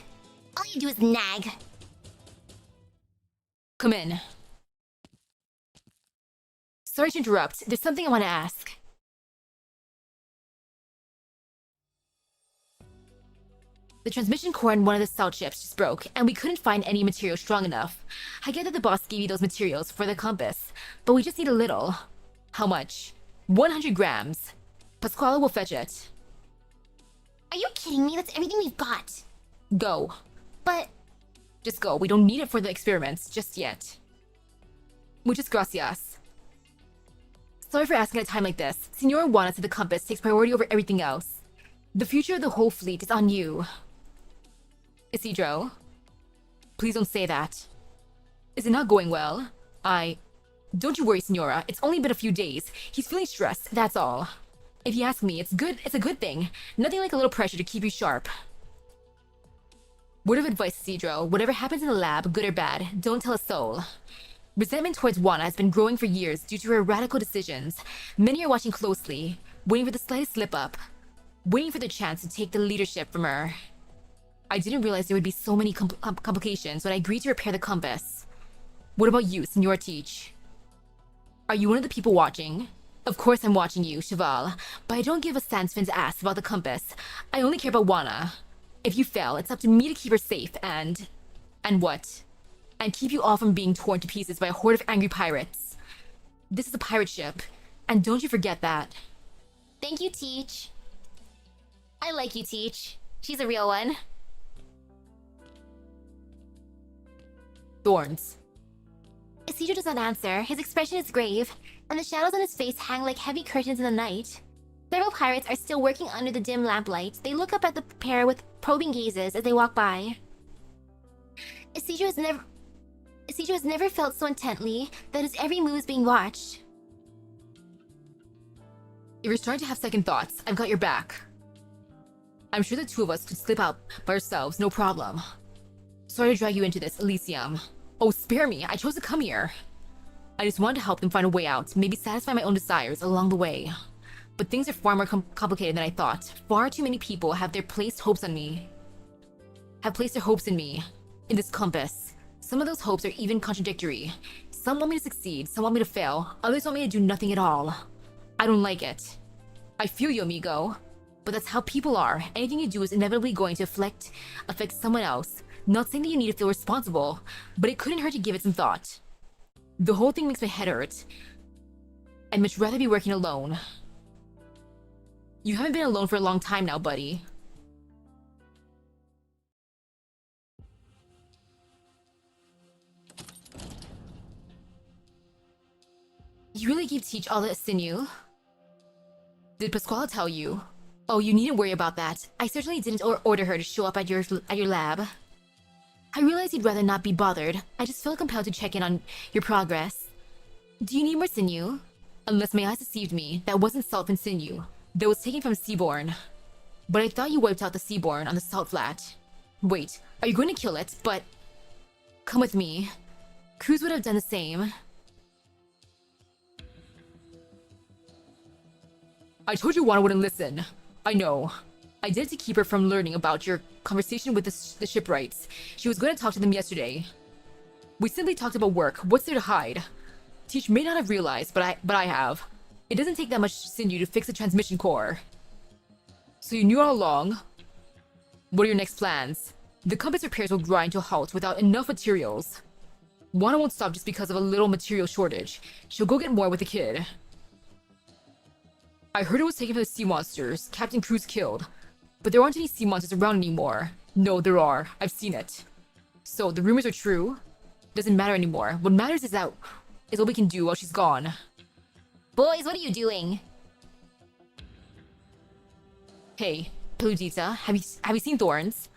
[SPEAKER 1] All you do is nag.
[SPEAKER 2] Come in. Sorry to interrupt, there's something I want to ask. The transmission core in one of the salt ships just broke, and we couldn't find any material strong enough. I get that the boss gave you those materials for the compass, but we just need a little. How much? 100 grams. Pasquale will fetch it.
[SPEAKER 1] Are you kidding me? That's everything we've got.
[SPEAKER 2] Go.
[SPEAKER 1] But...
[SPEAKER 2] Just go. We don't need it for the experiments just yet. Muchas gracias. Sorry for asking at a time like this. Senora Juana said the compass takes priority over everything else. The future of the whole fleet is on you. Isidro? Please don't say that. Is it not going well? Don't you worry, Senora. It's only been a few days. He's feeling stressed, that's all. If you ask me, it's a good thing. Nothing like a little pressure to keep you sharp. Word of advice, Isidro. Whatever happens in the lab, good or bad, don't tell a soul. Resentment towards Juana has been growing for years due to her radical decisions. Many are watching closely, waiting for the slightest slip-up. Waiting for the chance to take the leadership from her. I didn't realize there would be so many complications when I agreed to repair the compass. What about you, Senora Teach? Are you one of the people watching? Of course I'm watching you, Cheval, but I don't give a Sansfin's ass about the compass. I only care about Juana. If you fail, it's up to me to keep her safe and what? And keep you all from being torn to pieces by a horde of angry pirates. This is a pirate ship, and don't you forget that.
[SPEAKER 1] Thank you, Teach. I like you, Teach. She's a real one.
[SPEAKER 2] Thorns.
[SPEAKER 1] Isidro does not answer. His expression is grave, and the shadows on his face hang like heavy curtains in the night. Several pirates are still working under the dim lamplight. They look up at the pair with probing gazes as they walk by. Isidro has never felt so intently that his every move is being watched.
[SPEAKER 2] If you're starting to have second thoughts, I've got your back. I'm sure the two of us could slip out by ourselves, no problem. Sorry to drag you into this, Elysium. Oh, spare me, I chose to come here. I just wanted to help them find a way out, maybe satisfy my own desires along the way. But things are far more complicated than I thought. Far too many people have placed their hopes in me, in this compass. Some of those hopes are even contradictory. Some want me to succeed, some want me to fail, others want me to do nothing at all. I don't like it. I feel you, amigo. But that's how people are. Anything you do is inevitably going to affect someone else. Not saying that you need to feel responsible, but it couldn't hurt to give it some thought. The whole thing makes my head hurt. I'd much rather be working alone. You haven't been alone for a long time now, buddy. You really gave Teach all the sinew? Did Pasquale tell you? Oh, you needn't worry about that. I certainly didn't order her to show up at your lab. I realize you'd rather not be bothered. I just felt compelled to check in on your progress. Do you need more sinew? Unless my eyes deceived me, that wasn't salt and sinew. That was taken from Seaborn. But I thought you wiped out the Seaborn on the salt flat. Wait, are you going to kill it? But... come with me. Cruz would have done the same. I told you Wana wouldn't listen. I know. I did it to keep her from learning about your conversation with the shipwrights. She was going to talk to them yesterday. We simply talked about work. What's there to hide? Teach may not have realized, but I have. It doesn't take that much sinew to fix a transmission core. So you knew all along. What are your next plans? The compass repairs will grind to a halt without enough materials. Wana won't stop just because of a little material shortage. She'll go get more with the kid. I heard it was taken from the sea monsters Captain Cruz killed. But there aren't any sea monsters around anymore. No, there are. I've seen it. So, the rumors are true? Doesn't matter anymore. What matters is what we can do while she's gone.
[SPEAKER 1] Boys, what are you doing?
[SPEAKER 2] Hey, Peludita, have you seen Thorns?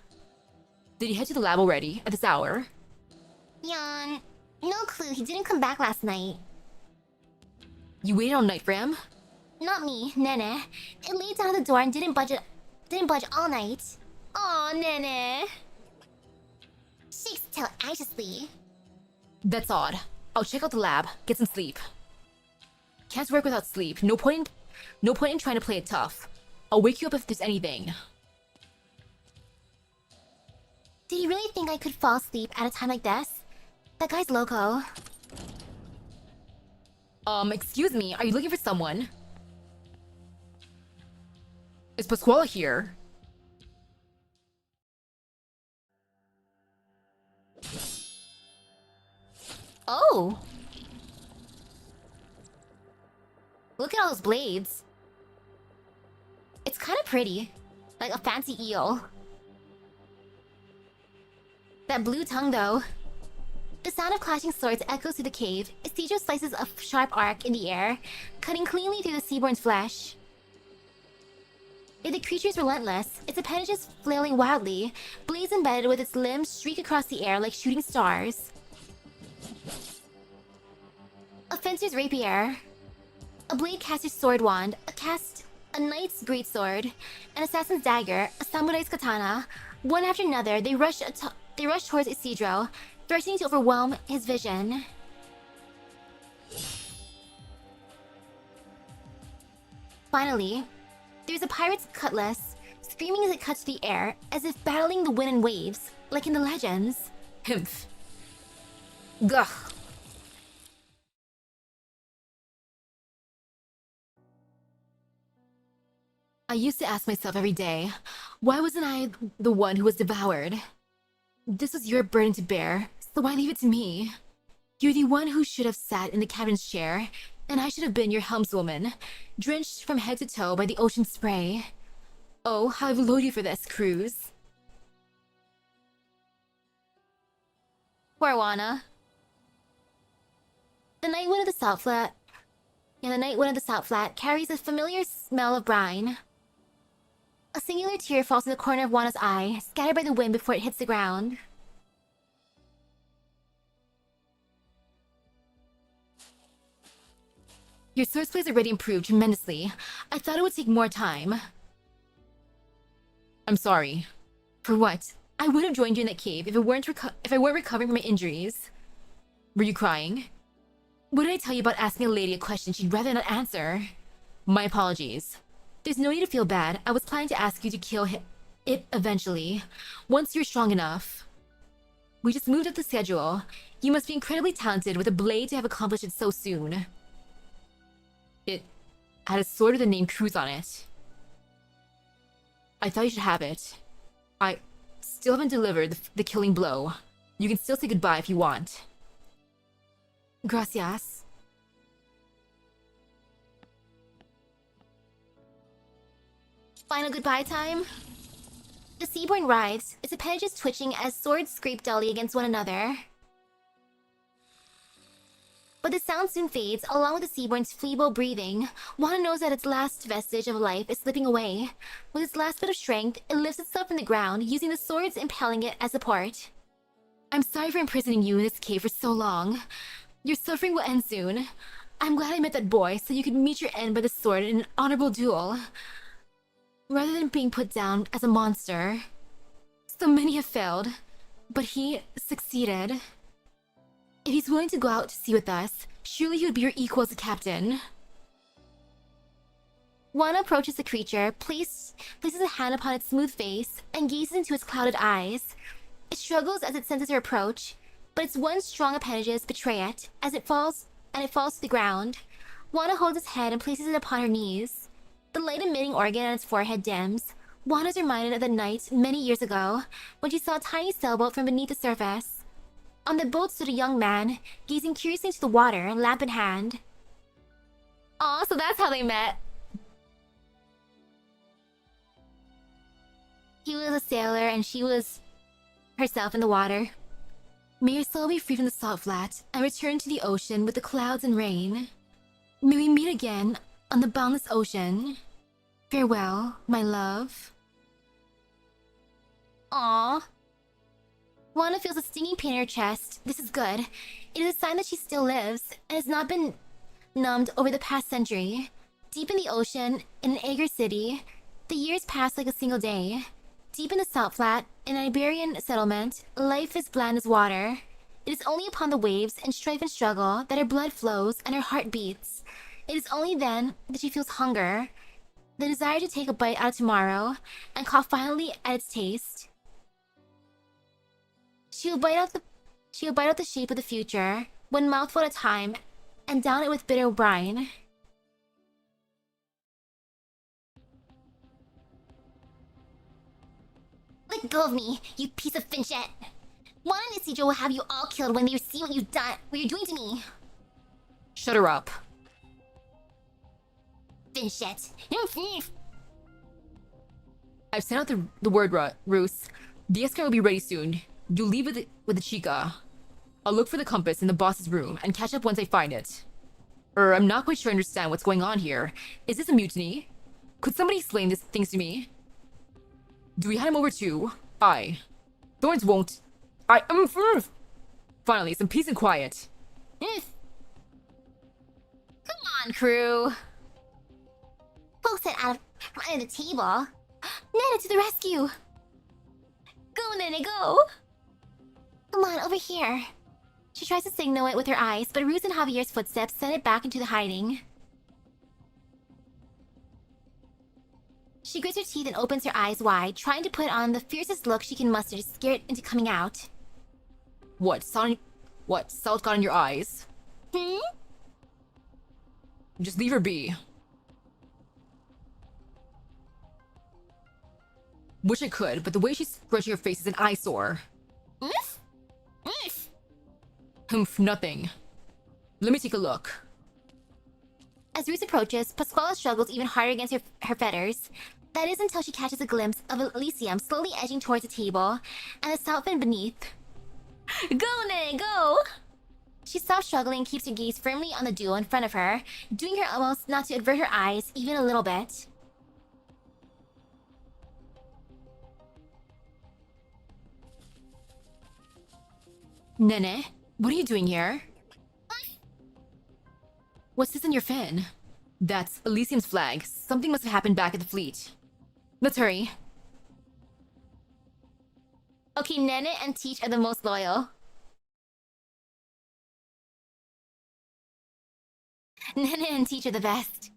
[SPEAKER 2] Did he head to the lab already, at this hour?
[SPEAKER 1] Yan, no clue. He didn't come back last night.
[SPEAKER 2] You waited all night for him?
[SPEAKER 1] Not me, Nene. It laid down at the door and didn't budge all night. Aw, Nene. Shakes the tail anxiously.
[SPEAKER 2] That's odd. I'll check out the lab, get some sleep. Can't work without sleep. No point in trying to play it tough. I'll wake you up if there's anything.
[SPEAKER 1] Did he really think I could fall asleep at a time like this? That guy's loco.
[SPEAKER 2] Excuse me, are you looking for someone? Is Pasquale here?
[SPEAKER 1] Oh! Look at all those blades. It's kind of pretty. Like a fancy eel. That blue tongue, though. The sound of clashing swords echoes through the cave. Isidro slices a sharp arc in the air, cutting cleanly through the seaborn's flesh. Yet the creature is relentless, its appendages flailing wildly, blades embedded with its limbs streak across the air like shooting stars. A fencer's rapier, a blade caster's sword wand, a knight's greatsword, an assassin's dagger, a samurai's katana. One after another, they rush towards Isidro, threatening to overwhelm his vision. Finally, there's a pirate's cutlass, screaming as it cuts the air, as if battling the wind and waves, like in the legends.
[SPEAKER 2] Himph. Gugh. I used to ask myself every day, why wasn't I the one who was devoured? This was your burden to bear, so why leave it to me? You're the one who should have sat in the captain's chair, and I should have been your helmswoman, drenched from head to toe by the ocean spray. Oh, how I've loathed you for this, Cruz.
[SPEAKER 1] Poor Wana. The night wind of the salt flat carries a familiar smell of brine. A singular tear falls in the corner of Wana's eye, scattered by the wind before it hits the ground.
[SPEAKER 2] Your swordplay has already improved tremendously. I thought it would take more time. I'm sorry. For what? I would have joined you in that cave if I weren't recovering from my injuries. Were you crying? What did I tell you about asking a lady a question she'd rather not answer? My apologies. There's no need to feel bad. I was planning to ask you to kill it eventually, once you're strong enough. We just moved up the schedule. You must be incredibly talented with a blade to have accomplished it so soon. It had a sword with the name Cruz on it. I thought you should have it. I still haven't delivered the killing blow. You can still say goodbye if you want. Gracias.
[SPEAKER 1] Final goodbye time? The seaborn writhes, its appendages twitching as swords scrape dully against one another. But the sound soon fades, along with the seaborn's feeble breathing. Wana knows that its last vestige of life is slipping away. With its last bit of strength, it lifts itself from the ground, using the swords impelling it as support. I'm sorry for imprisoning you in this cave for so long. Your suffering will end soon. I'm glad I met that boy, so you could meet your end by the sword in an honorable duel. Rather than being put down as a monster. So many have failed, but he succeeded. If he's willing to go out to sea with us, surely he would be your equal as a captain. Wana approaches the creature, places a hand upon its smooth face, and gazes into its clouded eyes. It struggles as it senses her approach, but its one strong appendages betray it, as it falls to the ground. Wana holds its head and places it upon her knees. The light-emitting organ on its forehead dims. Wana is reminded of the night many years ago, when she saw a tiny sailboat from beneath the surface. On the boat stood a young man, gazing curiously into the water, lamp in hand. Aw, so that's how they met. He was a sailor and she was herself in the water. May your soul be free from the salt flat and return to the ocean with the clouds and rain. May we meet again on the boundless ocean. Farewell, my love. Aww. Wana feels a stinging pain in her chest. This is good. It is a sign that she still lives and has not been numbed over the past century. Deep in the ocean, in an Agar city, the years pass like a single day. Deep in the salt flat, in an Iberian settlement, life is bland as water. It is only upon the waves and strife and struggle that her blood flows and her heart beats. It is only then that she feels hunger, the desire to take a bite out of tomorrow, and cough finally at its taste. She will bite out the shape of the future, one mouthful at a time, and down it with bitter brine. Let go of me, you piece of finchette! Wana and Isidro will have you all killed when they see what you're doing to me.
[SPEAKER 2] Shut her up.
[SPEAKER 1] Finchette.
[SPEAKER 2] I've sent out the word, Roos. The escort will be ready soon. You leave with the chica. I'll look for the compass in the boss's room and catch up once I find it. I'm not quite sure I understand what's going on here. Is this a mutiny? Could somebody explain these things to me? Do we hand him over too? Thorns won't. Finally, some peace and quiet.
[SPEAKER 1] Come on, crew. Poke that out from under the table. Nene to the rescue. Go, Nene, go. Come on, over here. She tries to signal it with her eyes, but Ruz and Javier's footsteps send it back into the hiding. She grits her teeth and opens her eyes wide, trying to put on the fiercest look she can muster to scare it into coming out.
[SPEAKER 2] What? Salt got in your eyes? Just leave her be. Wish I could, but the way she's scratching her face is an eyesore. Nothing. Let me take a look.
[SPEAKER 1] As Ruz approaches, Pasquale struggles even harder against her fetters. That is until she catches a glimpse of Elysium slowly edging towards the table, and the salt fin beneath. Go, Nene, go! She stops struggling and keeps her gaze firmly on the duo in front of her, doing her utmost not to avert her eyes even a little bit.
[SPEAKER 2] Nene, what are you doing here? What's this in your fin? That's Elysium's flag. Something must have happened back at the fleet. Let's hurry.
[SPEAKER 1] Okay, Nene and Teach are the most loyal. Nene and Teach are the best.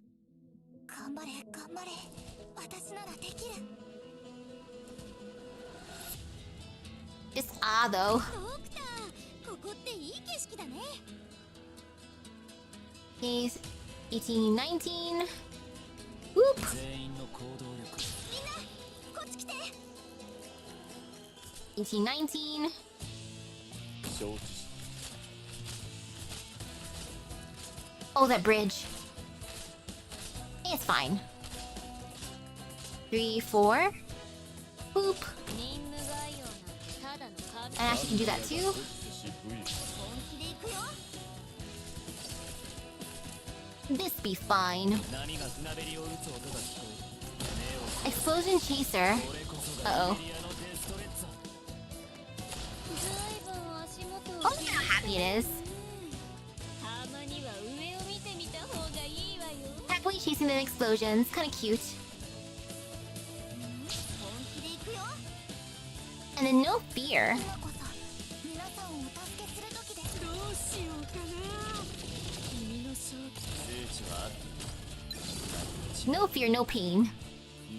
[SPEAKER 1] Just though. He's 18, 19. Whoop. 18, 19. Oh, that bridge. It's fine. 3, 4. Boop. And Ashley can do that too. This be fine. Explosion chaser. Uh-oh. Oh, look how happy it is. Happily chasing the explosions. Kinda cute. And then no fear. much. No fear, no pain.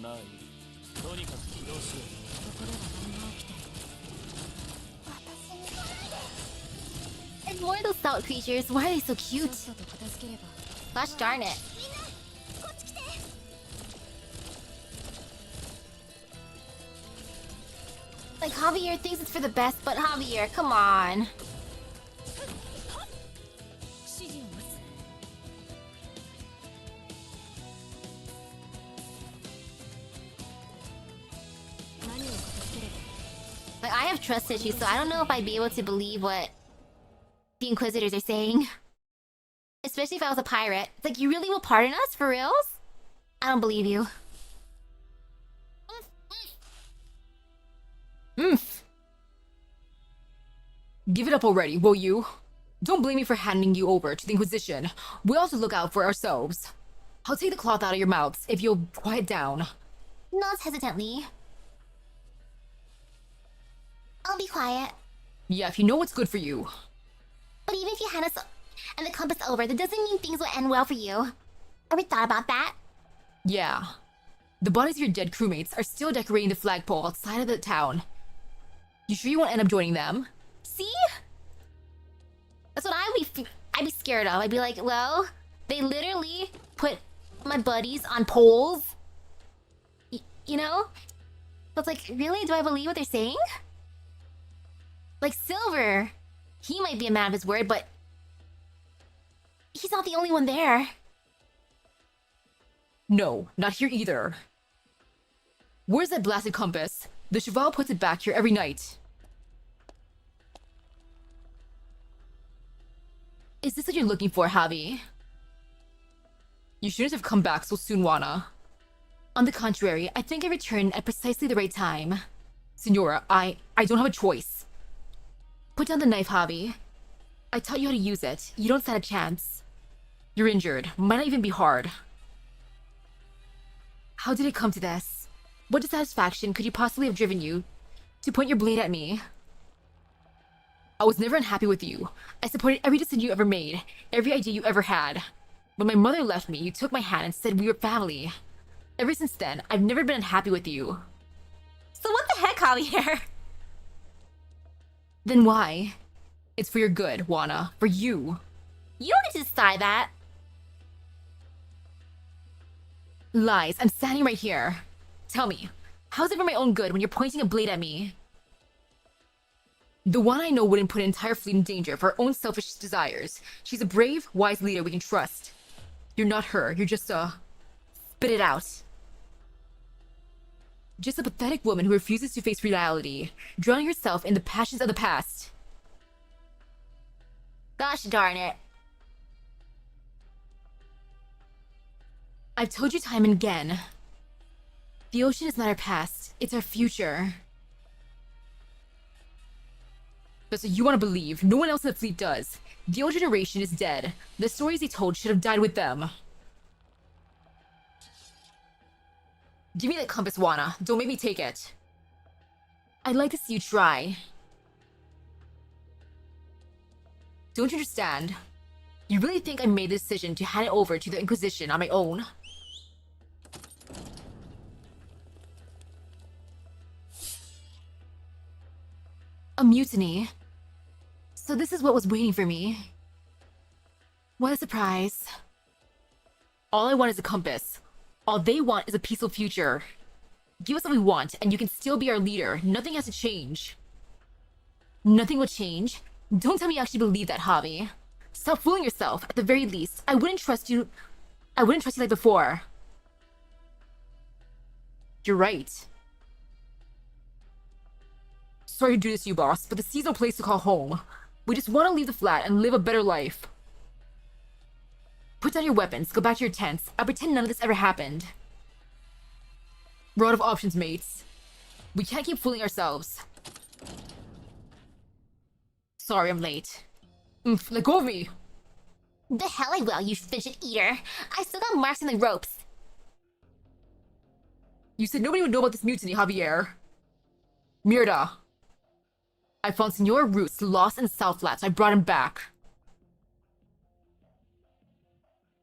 [SPEAKER 4] ないとにかく起動しろ
[SPEAKER 1] And more of those salt creatures. Why are they so cute? Gosh darn it. Like, Javier thinks it's for the best, but Javier, come on. Like, I have trust issues, so I don't know if I'd be able to believe what the Inquisitors are saying. Especially if I was a pirate. It's like, you really will pardon us? For reals? I don't believe you.
[SPEAKER 2] Give it up already, will you? Don't blame me for handing you over to the Inquisition. We'll also look out for ourselves. I'll take the cloth out of your mouths if you'll quiet down.
[SPEAKER 1] Nods hesitantly. I'll be quiet.
[SPEAKER 2] Yeah, if you know what's good for you.
[SPEAKER 1] But even if you hand us and the compass over, that doesn't mean things will end well for you. Ever thought about that?
[SPEAKER 2] Yeah. The bodies of your dead crewmates are still decorating the flagpole outside of the town. You sure you won't end up joining them?
[SPEAKER 1] See? That's what I'd be scared of. I'd be like, well, they literally put my buddies on poles. You know? So it's like, really? Do I believe what they're saying? Like, Silver, he might be a man of his word, but he's not the only one there.
[SPEAKER 2] No, not here either. Where's that blasted compass? The Cheval puts it back here every night. Is this what you're looking for, Javi? You shouldn't have come back so soon, Juana. On the contrary, I think I returned at precisely the right time. Senora, I don't have a choice. Put down the knife, Javi. I taught you how to use it. You don't stand a chance. You're injured. Might not even be hard. How did it come to this? What dissatisfaction could you possibly have driven you to point your blade at me? I was never unhappy with you. I supported every decision you ever made, every idea you ever had. When my mother left me, you took my hand and said we were family. Ever since then, I've never been unhappy with you.
[SPEAKER 1] So what the heck, Javier?
[SPEAKER 2] Then why? It's for your good, Juana. For you.
[SPEAKER 1] You don't get to decide that.
[SPEAKER 2] Lies. I'm standing right here. Tell me, how's it for my own good when you're pointing a blade at me? The one I know wouldn't put an entire fleet in danger for her own selfish desires. She's a brave, wise leader we can trust. You're not her. You're just a... Spit it out. Just a pathetic woman who refuses to face reality, drowning herself in the passions of the past.
[SPEAKER 1] Gosh darn it.
[SPEAKER 2] I've told you time and again. The ocean is not our past, it's our future. That's what you want to believe. No one else in the fleet does. The old generation is dead. The stories they told should have died with them. Give me that compass, Juana. Don't make me take it. I'd like to see you try. Don't you understand? You really think I made the decision to hand it over to the Inquisition on my own? A mutiny. So this is what was waiting for me. What a surprise. All I want is a compass. All they want is a peaceful future. Give us what we want, and you can still be our leader. Nothing has to change. Nothing will change? Don't tell me you actually believe that, Javi. Stop fooling yourself. At the very least, I wouldn't trust you like before. You're right. Sorry to do this to you, boss, but the sea's no place to call home. We just want to leave the flat and live a better life. Put down your weapons, go back to your tents. I'll pretend none of this ever happened. We're out of options, mates. We can't keep fooling ourselves. Sorry, I'm late. Let go of me!
[SPEAKER 1] The hell I will, you fidget eater. I still got marks in the ropes.
[SPEAKER 2] You said nobody would know about this mutiny, Javier. Mirda. I found Senor Roots lost in South Flat, so I brought him back.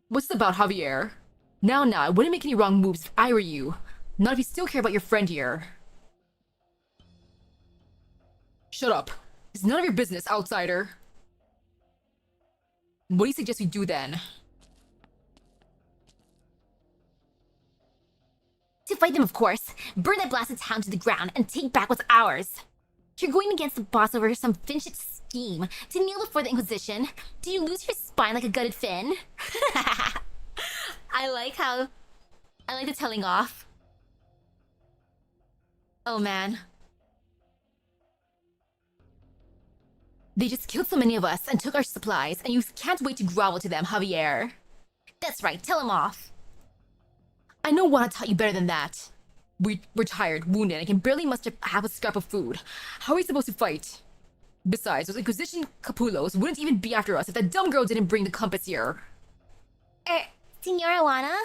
[SPEAKER 2] What's it about, Javier? Now, I wouldn't make any wrong moves if I were you. Not if you still care about your friend here. Shut up. It's none of your business, outsider. What do you suggest we do then?
[SPEAKER 1] To fight them, of course. Burn that blasted town to the ground and take back what's ours. You're going against the boss over some finished scheme to kneel before the Inquisition. Do you lose your spine like a gutted fin? I like the telling off. Oh man.
[SPEAKER 2] They just killed so many of us and took our supplies, and you can't wait to grovel to them, Javier.
[SPEAKER 1] That's right, tell him off.
[SPEAKER 2] I know Juana taught you better than that. We're tired, wounded, and can barely muster half a scrap of food. How are we supposed to fight? Besides, those Inquisition Capulos wouldn't even be after us if that dumb girl didn't bring the compass here.
[SPEAKER 1] Senora Juana?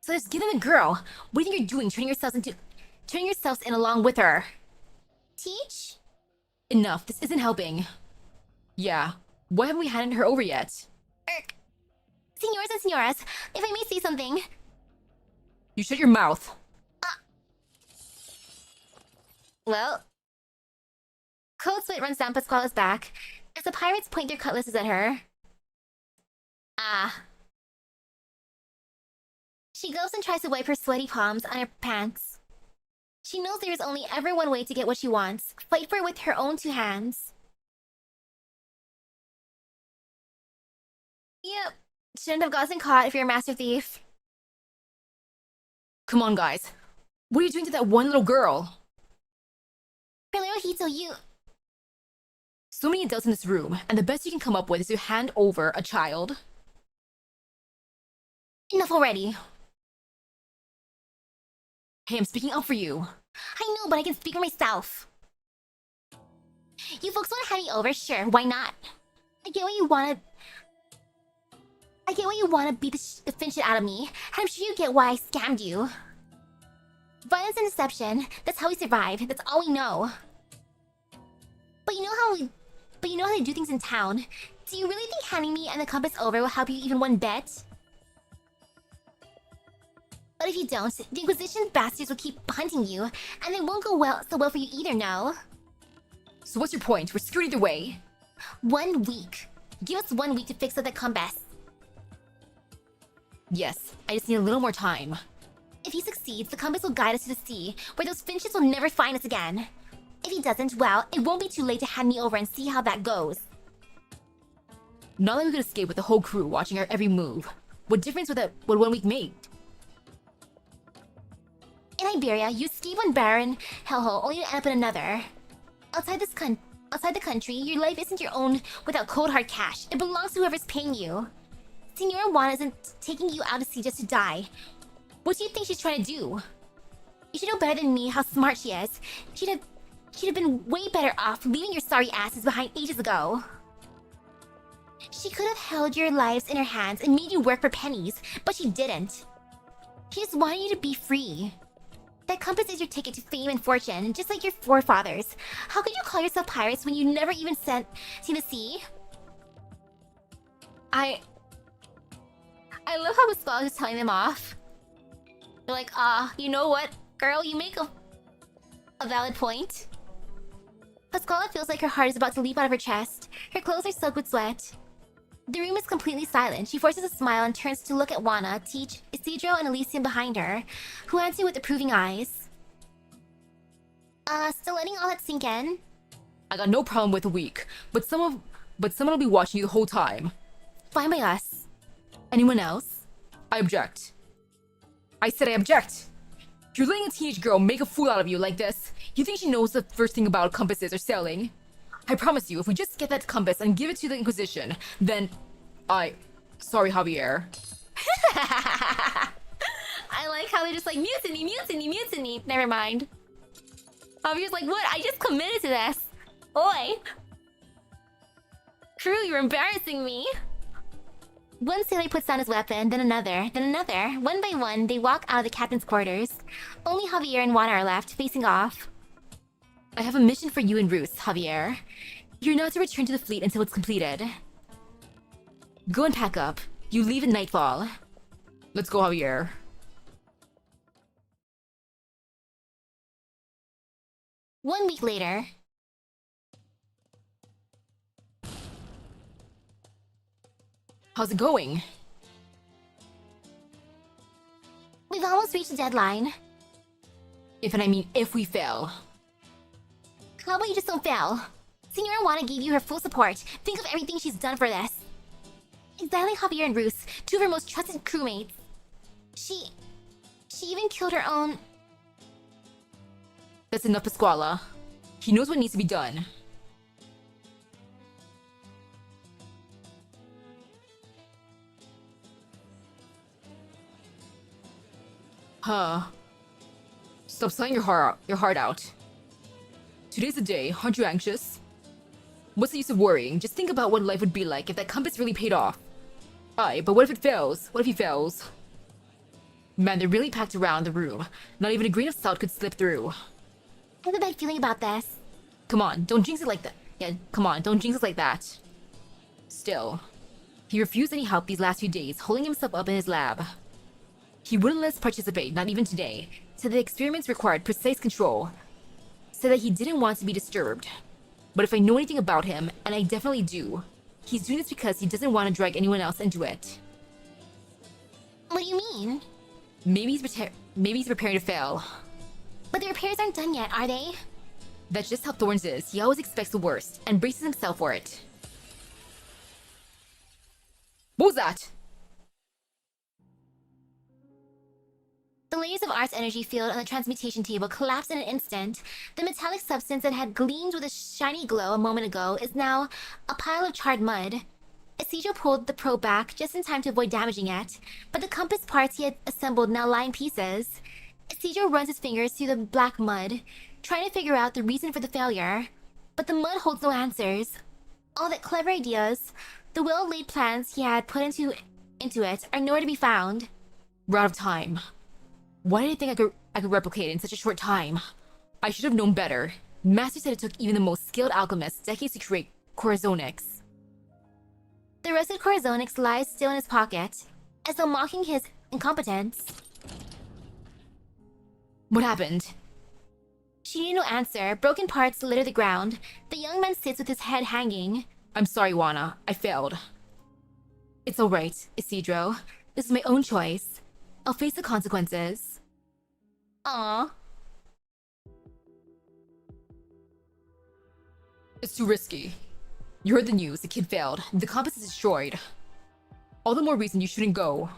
[SPEAKER 2] So just give them a girl. What do you think you're doing, turning yourselves in along with her?
[SPEAKER 1] Teach?
[SPEAKER 2] Enough, this isn't helping. Yeah, why haven't we handed her over yet?
[SPEAKER 1] Senores and senoras, if I may say something.
[SPEAKER 2] You shut your mouth.
[SPEAKER 1] Well, cold sweat runs down Pasquale's back as the pirates point their cutlasses at her. She goes and tries to wipe her sweaty palms on her pants. She knows there is only ever one way to get what she wants. Fight for it with her own two hands. Yep. Shouldn't have gotten caught if you're a master thief.
[SPEAKER 2] Come on, guys. What are you doing to that one little girl?
[SPEAKER 1] Her little Hito, you...
[SPEAKER 2] So many adults in this room, and the best you can come up with is to hand over a child.
[SPEAKER 1] Enough already.
[SPEAKER 2] Hey, I'm speaking up for you.
[SPEAKER 1] I know, but I can speak for myself. You folks want to hand me over? Sure, why not? I get what you want to beat the fin shit out of me, and I'm sure you get why I scammed you. Violence and deception, that's how we survive, that's all we know. But you know how they do things in town. Do you really think handing me and the compass over will help you even one bit? But if you don't, the Inquisition's bastards will keep hunting you, and it won't go so well for you either, no?
[SPEAKER 2] So what's your point? We're screwed either way.
[SPEAKER 1] 1 week. Give us 1 week to fix up the compass.
[SPEAKER 2] Yes, I just need a little more time.
[SPEAKER 1] If he succeeds, the compass will guide us to the sea, where those finches will never find us again. If he doesn't, well, it won't be too late to hand me over and see how that goes.
[SPEAKER 2] Not that we could escape with the whole crew watching our every move. What difference would 1 week make?
[SPEAKER 1] In Iberia, you escape one barren hellhole only to end up in another. Outside the country, your life isn't your own without cold hard cash. It belongs to whoever's paying you. Senora Juana isn't taking you out to sea just to die. What do you think she's trying to do? You should know better than me how smart she is. She'd have been way better off leaving your sorry asses behind ages ago. She could have held your lives in her hands and made you work for pennies, but she didn't. She just wanted you to be free. That compass is your ticket to fame and fortune, just like your forefathers. How could you call yourself pirates when you never even seen the sea? I love how Pasquale is telling them off. They're like, you know what, girl, you make a valid point. Pasquale feels like her heart is about to leap out of her chest. Her clothes are soaked with sweat. The room is completely silent. She forces a smile and turns to look at Juana, Teach, Isidro, and Elysium behind her, who answer with approving eyes. Still letting all that sink in?
[SPEAKER 2] I got no problem with a week, but someone will be watching you the whole time.
[SPEAKER 1] Fine by us.
[SPEAKER 2] Anyone else? I object. I said I object. You're letting a teenage girl make a fool out of you like this. You think she knows the first thing about compasses or sailing? I promise you, if we just get that compass and give it to the Inquisition, then sorry, Javier.
[SPEAKER 1] I like how they're just like, mutiny, mutiny, mutiny. Never mind. Javier's like, what? I just committed to this. Oi. Crew, you're embarrassing me. One sailor puts down his weapon, then another, then another. One by one, they walk out of the captain's quarters. Only Javier and Juana are left, facing off.
[SPEAKER 2] I have a mission for you and Ruth, Javier. You're not to return to the fleet until it's completed. Go and pack up. You leave at nightfall. Let's go, Javier.
[SPEAKER 1] One week later.
[SPEAKER 2] How's it going?
[SPEAKER 1] We've almost reached the deadline.
[SPEAKER 2] If and I mean if we fail.
[SPEAKER 1] How about you just don't fail? Senora Wanna gave you her full support. Think of everything she's done for this. Exactly, Javier and Bruce, two of her most trusted crewmates. She even killed her own...
[SPEAKER 2] That's enough, Pasquala. He knows what needs to be done. Huh. Stop selling your heart out. Today's the day, aren't you anxious? What's the use of worrying? Just think about what life would be like if that compass really paid off. Aye, but what if it fails? What if he fails? Man, they're really packed around the room. Not even a grain of salt could slip through.
[SPEAKER 1] I have a bad feeling about this.
[SPEAKER 2] Come on, don't jinx it like that. Yeah, come on, don't jinx it like that. Still, he refused any help these last few days, holding himself up in his lab. He wouldn't let us participate, not even today. Said the experiments required precise control. Said that he didn't want to be disturbed. But if I know anything about him, and I definitely do, he's doing this because he doesn't want to drag anyone else into it.
[SPEAKER 1] What do you mean?
[SPEAKER 2] Maybe he's preparing to fail.
[SPEAKER 1] But the repairs aren't done yet, are they?
[SPEAKER 2] That's just how Thorns is. He always expects the worst, and braces himself for it. What was that?
[SPEAKER 1] The layers of Art's energy field on the transmutation table collapsed in an instant. The metallic substance that had gleamed with a shiny glow a moment ago is now a pile of charred mud. Isidro pulled the probe back just in time to avoid damaging it, but the compass parts he had assembled now lie in pieces. Isidro runs his fingers through the black mud, trying to figure out the reason for the failure. But the mud holds no answers. All that clever ideas, the well-laid plans he had put into it, are nowhere to be found.
[SPEAKER 2] We're out of time. Why did I think I could replicate it in such a short time? I should have known better. Master said it took even the most skilled alchemists decades to create Corazonix.
[SPEAKER 1] The rusted Corazonix lies still in his pocket, as though mocking his incompetence.
[SPEAKER 2] What happened?
[SPEAKER 1] She needed no answer. Broken parts litter the ground. The young man sits with his head hanging.
[SPEAKER 2] I'm sorry, Juana. I failed. It's alright, Isidro. This is my own choice. I'll face the consequences.
[SPEAKER 1] Aww.
[SPEAKER 2] It's too risky. You heard the news. The kid failed. The compass is destroyed. All the more reason you shouldn't go.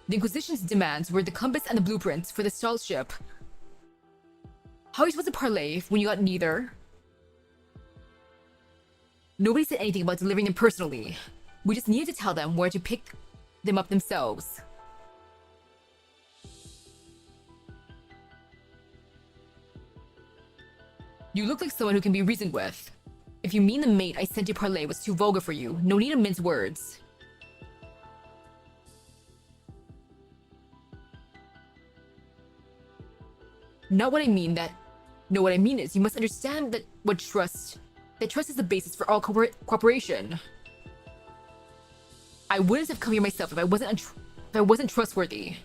[SPEAKER 2] The Inquisition's demands were the compass and the blueprints for the stalled ship. How are you supposed to parlay when you got neither? Nobody said anything about delivering them personally. We just needed to tell them where to pick them up themselves. You look like someone who can be reasoned with. If you mean the mate I sent to parlay was too vulgar for you, no need to mince words. Not what I mean that... No, what I mean is you must understand that trust is the basis for all cooperation. I wouldn't have come here myself if I wasn't trustworthy.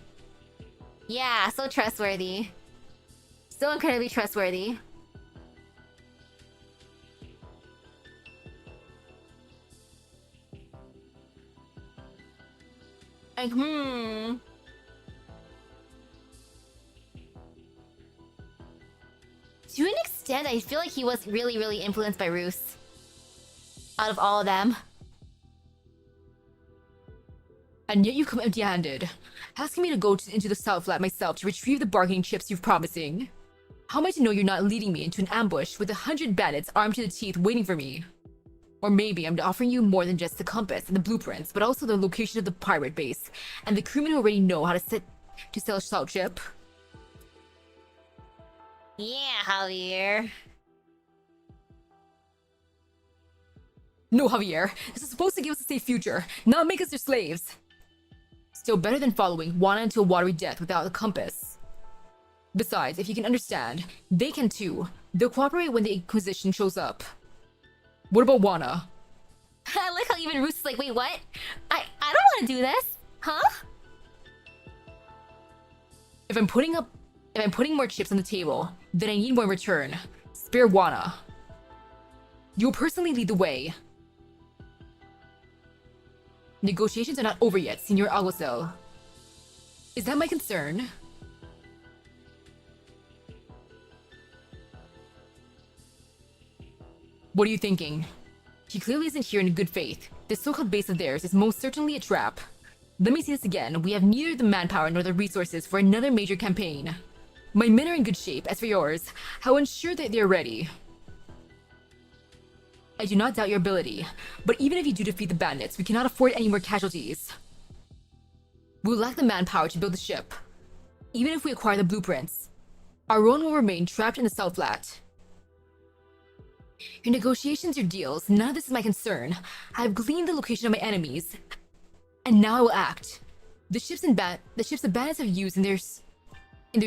[SPEAKER 1] Yeah, so trustworthy. So incredibly trustworthy. Like, To an extent, I feel like he was really, really influenced by Roos. Out of all of them.
[SPEAKER 2] And yet you come empty-handed, asking me to go into the South Lab myself to retrieve the bargaining chips you're promising. How am I to know you're not leading me into an ambush with 100 bandits armed to the teeth waiting for me? Or maybe I'm offering you more than just the compass and the blueprints, but also the location of the pirate base and the crewmen who already know how to sell a salt ship.
[SPEAKER 1] Yeah, Javier.
[SPEAKER 2] No, Javier. This is supposed to give us a safe future, not make us their slaves. Still better than following Juana into a watery death without a compass. Besides, if you can understand, they can too. They'll cooperate when the Inquisition shows up. What about Juana?
[SPEAKER 1] I like how even Roos is like, wait, what? I don't want to do this. Huh?
[SPEAKER 2] If I'm putting more chips on the table, then I need more in return. Spare Wana. You'll personally lead the way. Negotiations are not over yet, Senior Alguacil. Is that my concern? What are you thinking? He clearly isn't here in good faith. This so-called base of theirs is most certainly a trap. Let me see this again. We have neither the manpower nor the resources for another major campaign. My men are in good shape. As for yours, how ensure that they're ready? I do not doubt your ability, but even if you do defeat the bandits, we cannot afford any more casualties. We'll lack the manpower to build the ship. Even if we acquire the blueprints, our own will remain trapped in the Southflat. Your negotiations, your deals, none of this is my concern. I have gleaned the location of my enemies, and now I will act. The ships the bandits have used in their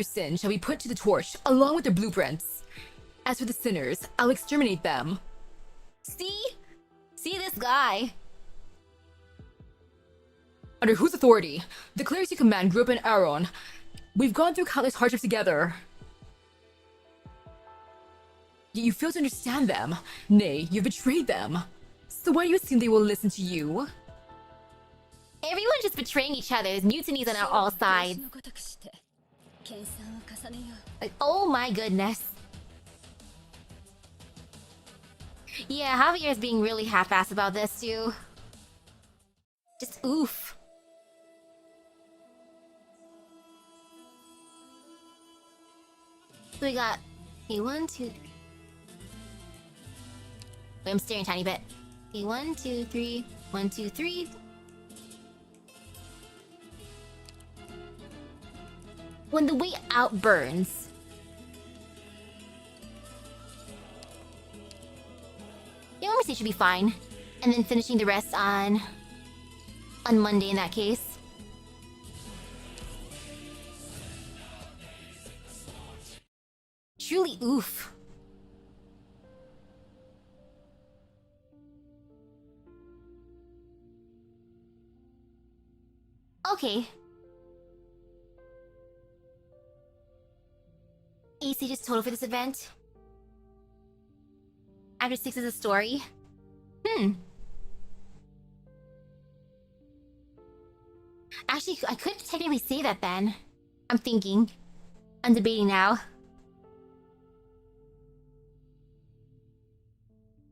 [SPEAKER 2] sin shall be put to the torch, along with their blueprints. As for the sinners, I'll exterminate them.
[SPEAKER 1] See? See this guy.
[SPEAKER 2] Under whose authority? The clerics you command grew up in Aron. We've gone through countless hardships together. Yet you fail to understand them. Nay, you've betrayed them. So why do you assume they will listen to you?
[SPEAKER 1] Everyone's just betraying each other. There's mutinies on all sides. Like, oh my goodness. Yeah, Javier's being really half-assed about this too. Just oof. So we got a 1, 2. Wait, I'm staring a tiny bit. A 1, 2, 3. 1, 2, 3. When the way out burns. Yeah, Mercy should be fine. And then finishing the rest on Monday in that case. Truly oof. Okay. AC just total for this event. After 6 is a story. Actually, I could technically say that then. I'm thinking. I'm debating now.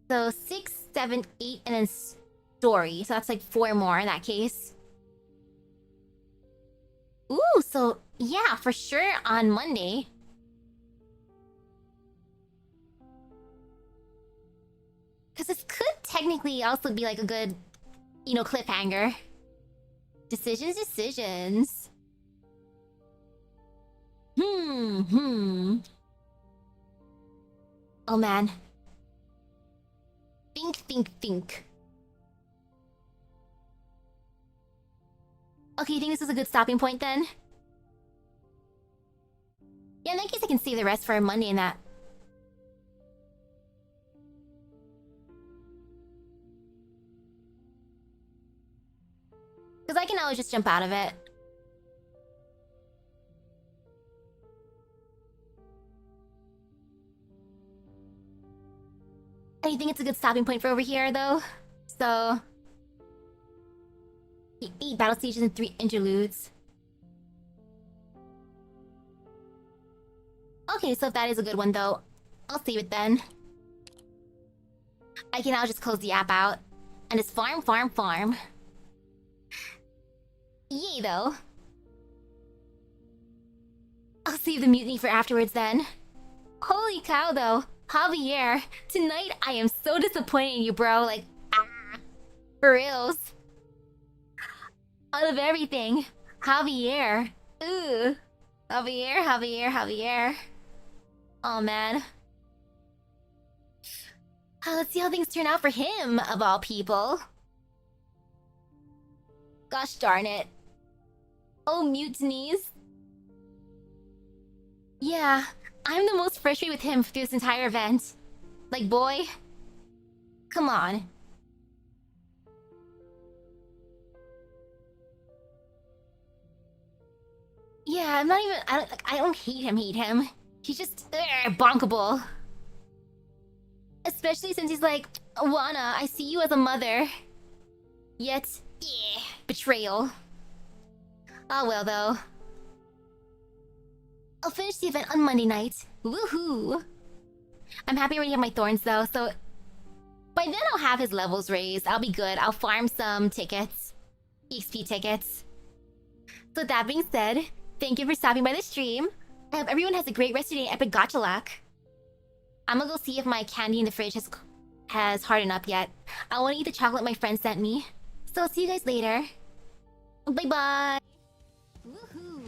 [SPEAKER 1] So 6, 7, 8, and then story. So that's like 4 more in that case. Ooh, so yeah, for sure on Monday. Because this could technically also be like a good, you know, cliffhanger. Decisions. Oh man. Think. Okay, you think this is a good stopping point then? Yeah, in that case I can save the rest for Monday and that. Because I can always just jump out of it. And you think it's a good stopping point for over here, though? So... 8 battle stages and 3 interludes. Okay, so if that is a good one, though, I'll save it then. I can now just close the app out. And just farm. Yay, though. I'll save the mutiny for afterwards then. Holy cow, though. Javier, tonight I am so disappointed in you, bro. Like, for reals. Out of everything, Javier. Ooh. Javier. Oh, man. Let's see how things turn out for him, of all people. Gosh darn it. Oh, mutinies. Yeah, I'm the most frustrated with him through this entire event. Like, boy. Come on. I'm not even. I don't hate him. Hate him. He's just bonkable. Especially since he's like, Wana, I see you as a mother. Yet, betrayal. Oh well, though. I'll finish the event on Monday night. Woohoo! I'm happy I already have my thorns though, so by then I'll have his levels raised. I'll be good. I'll farm some tickets. EXP tickets. So that being said, thank you for stopping by the stream. I hope everyone has a great rest of your day, Epic Gotcha luck. I'm gonna go see if my candy in the fridge has hardened up yet. I wanna eat the chocolate my friend sent me. So I'll see you guys later. Bye bye! Woohoo!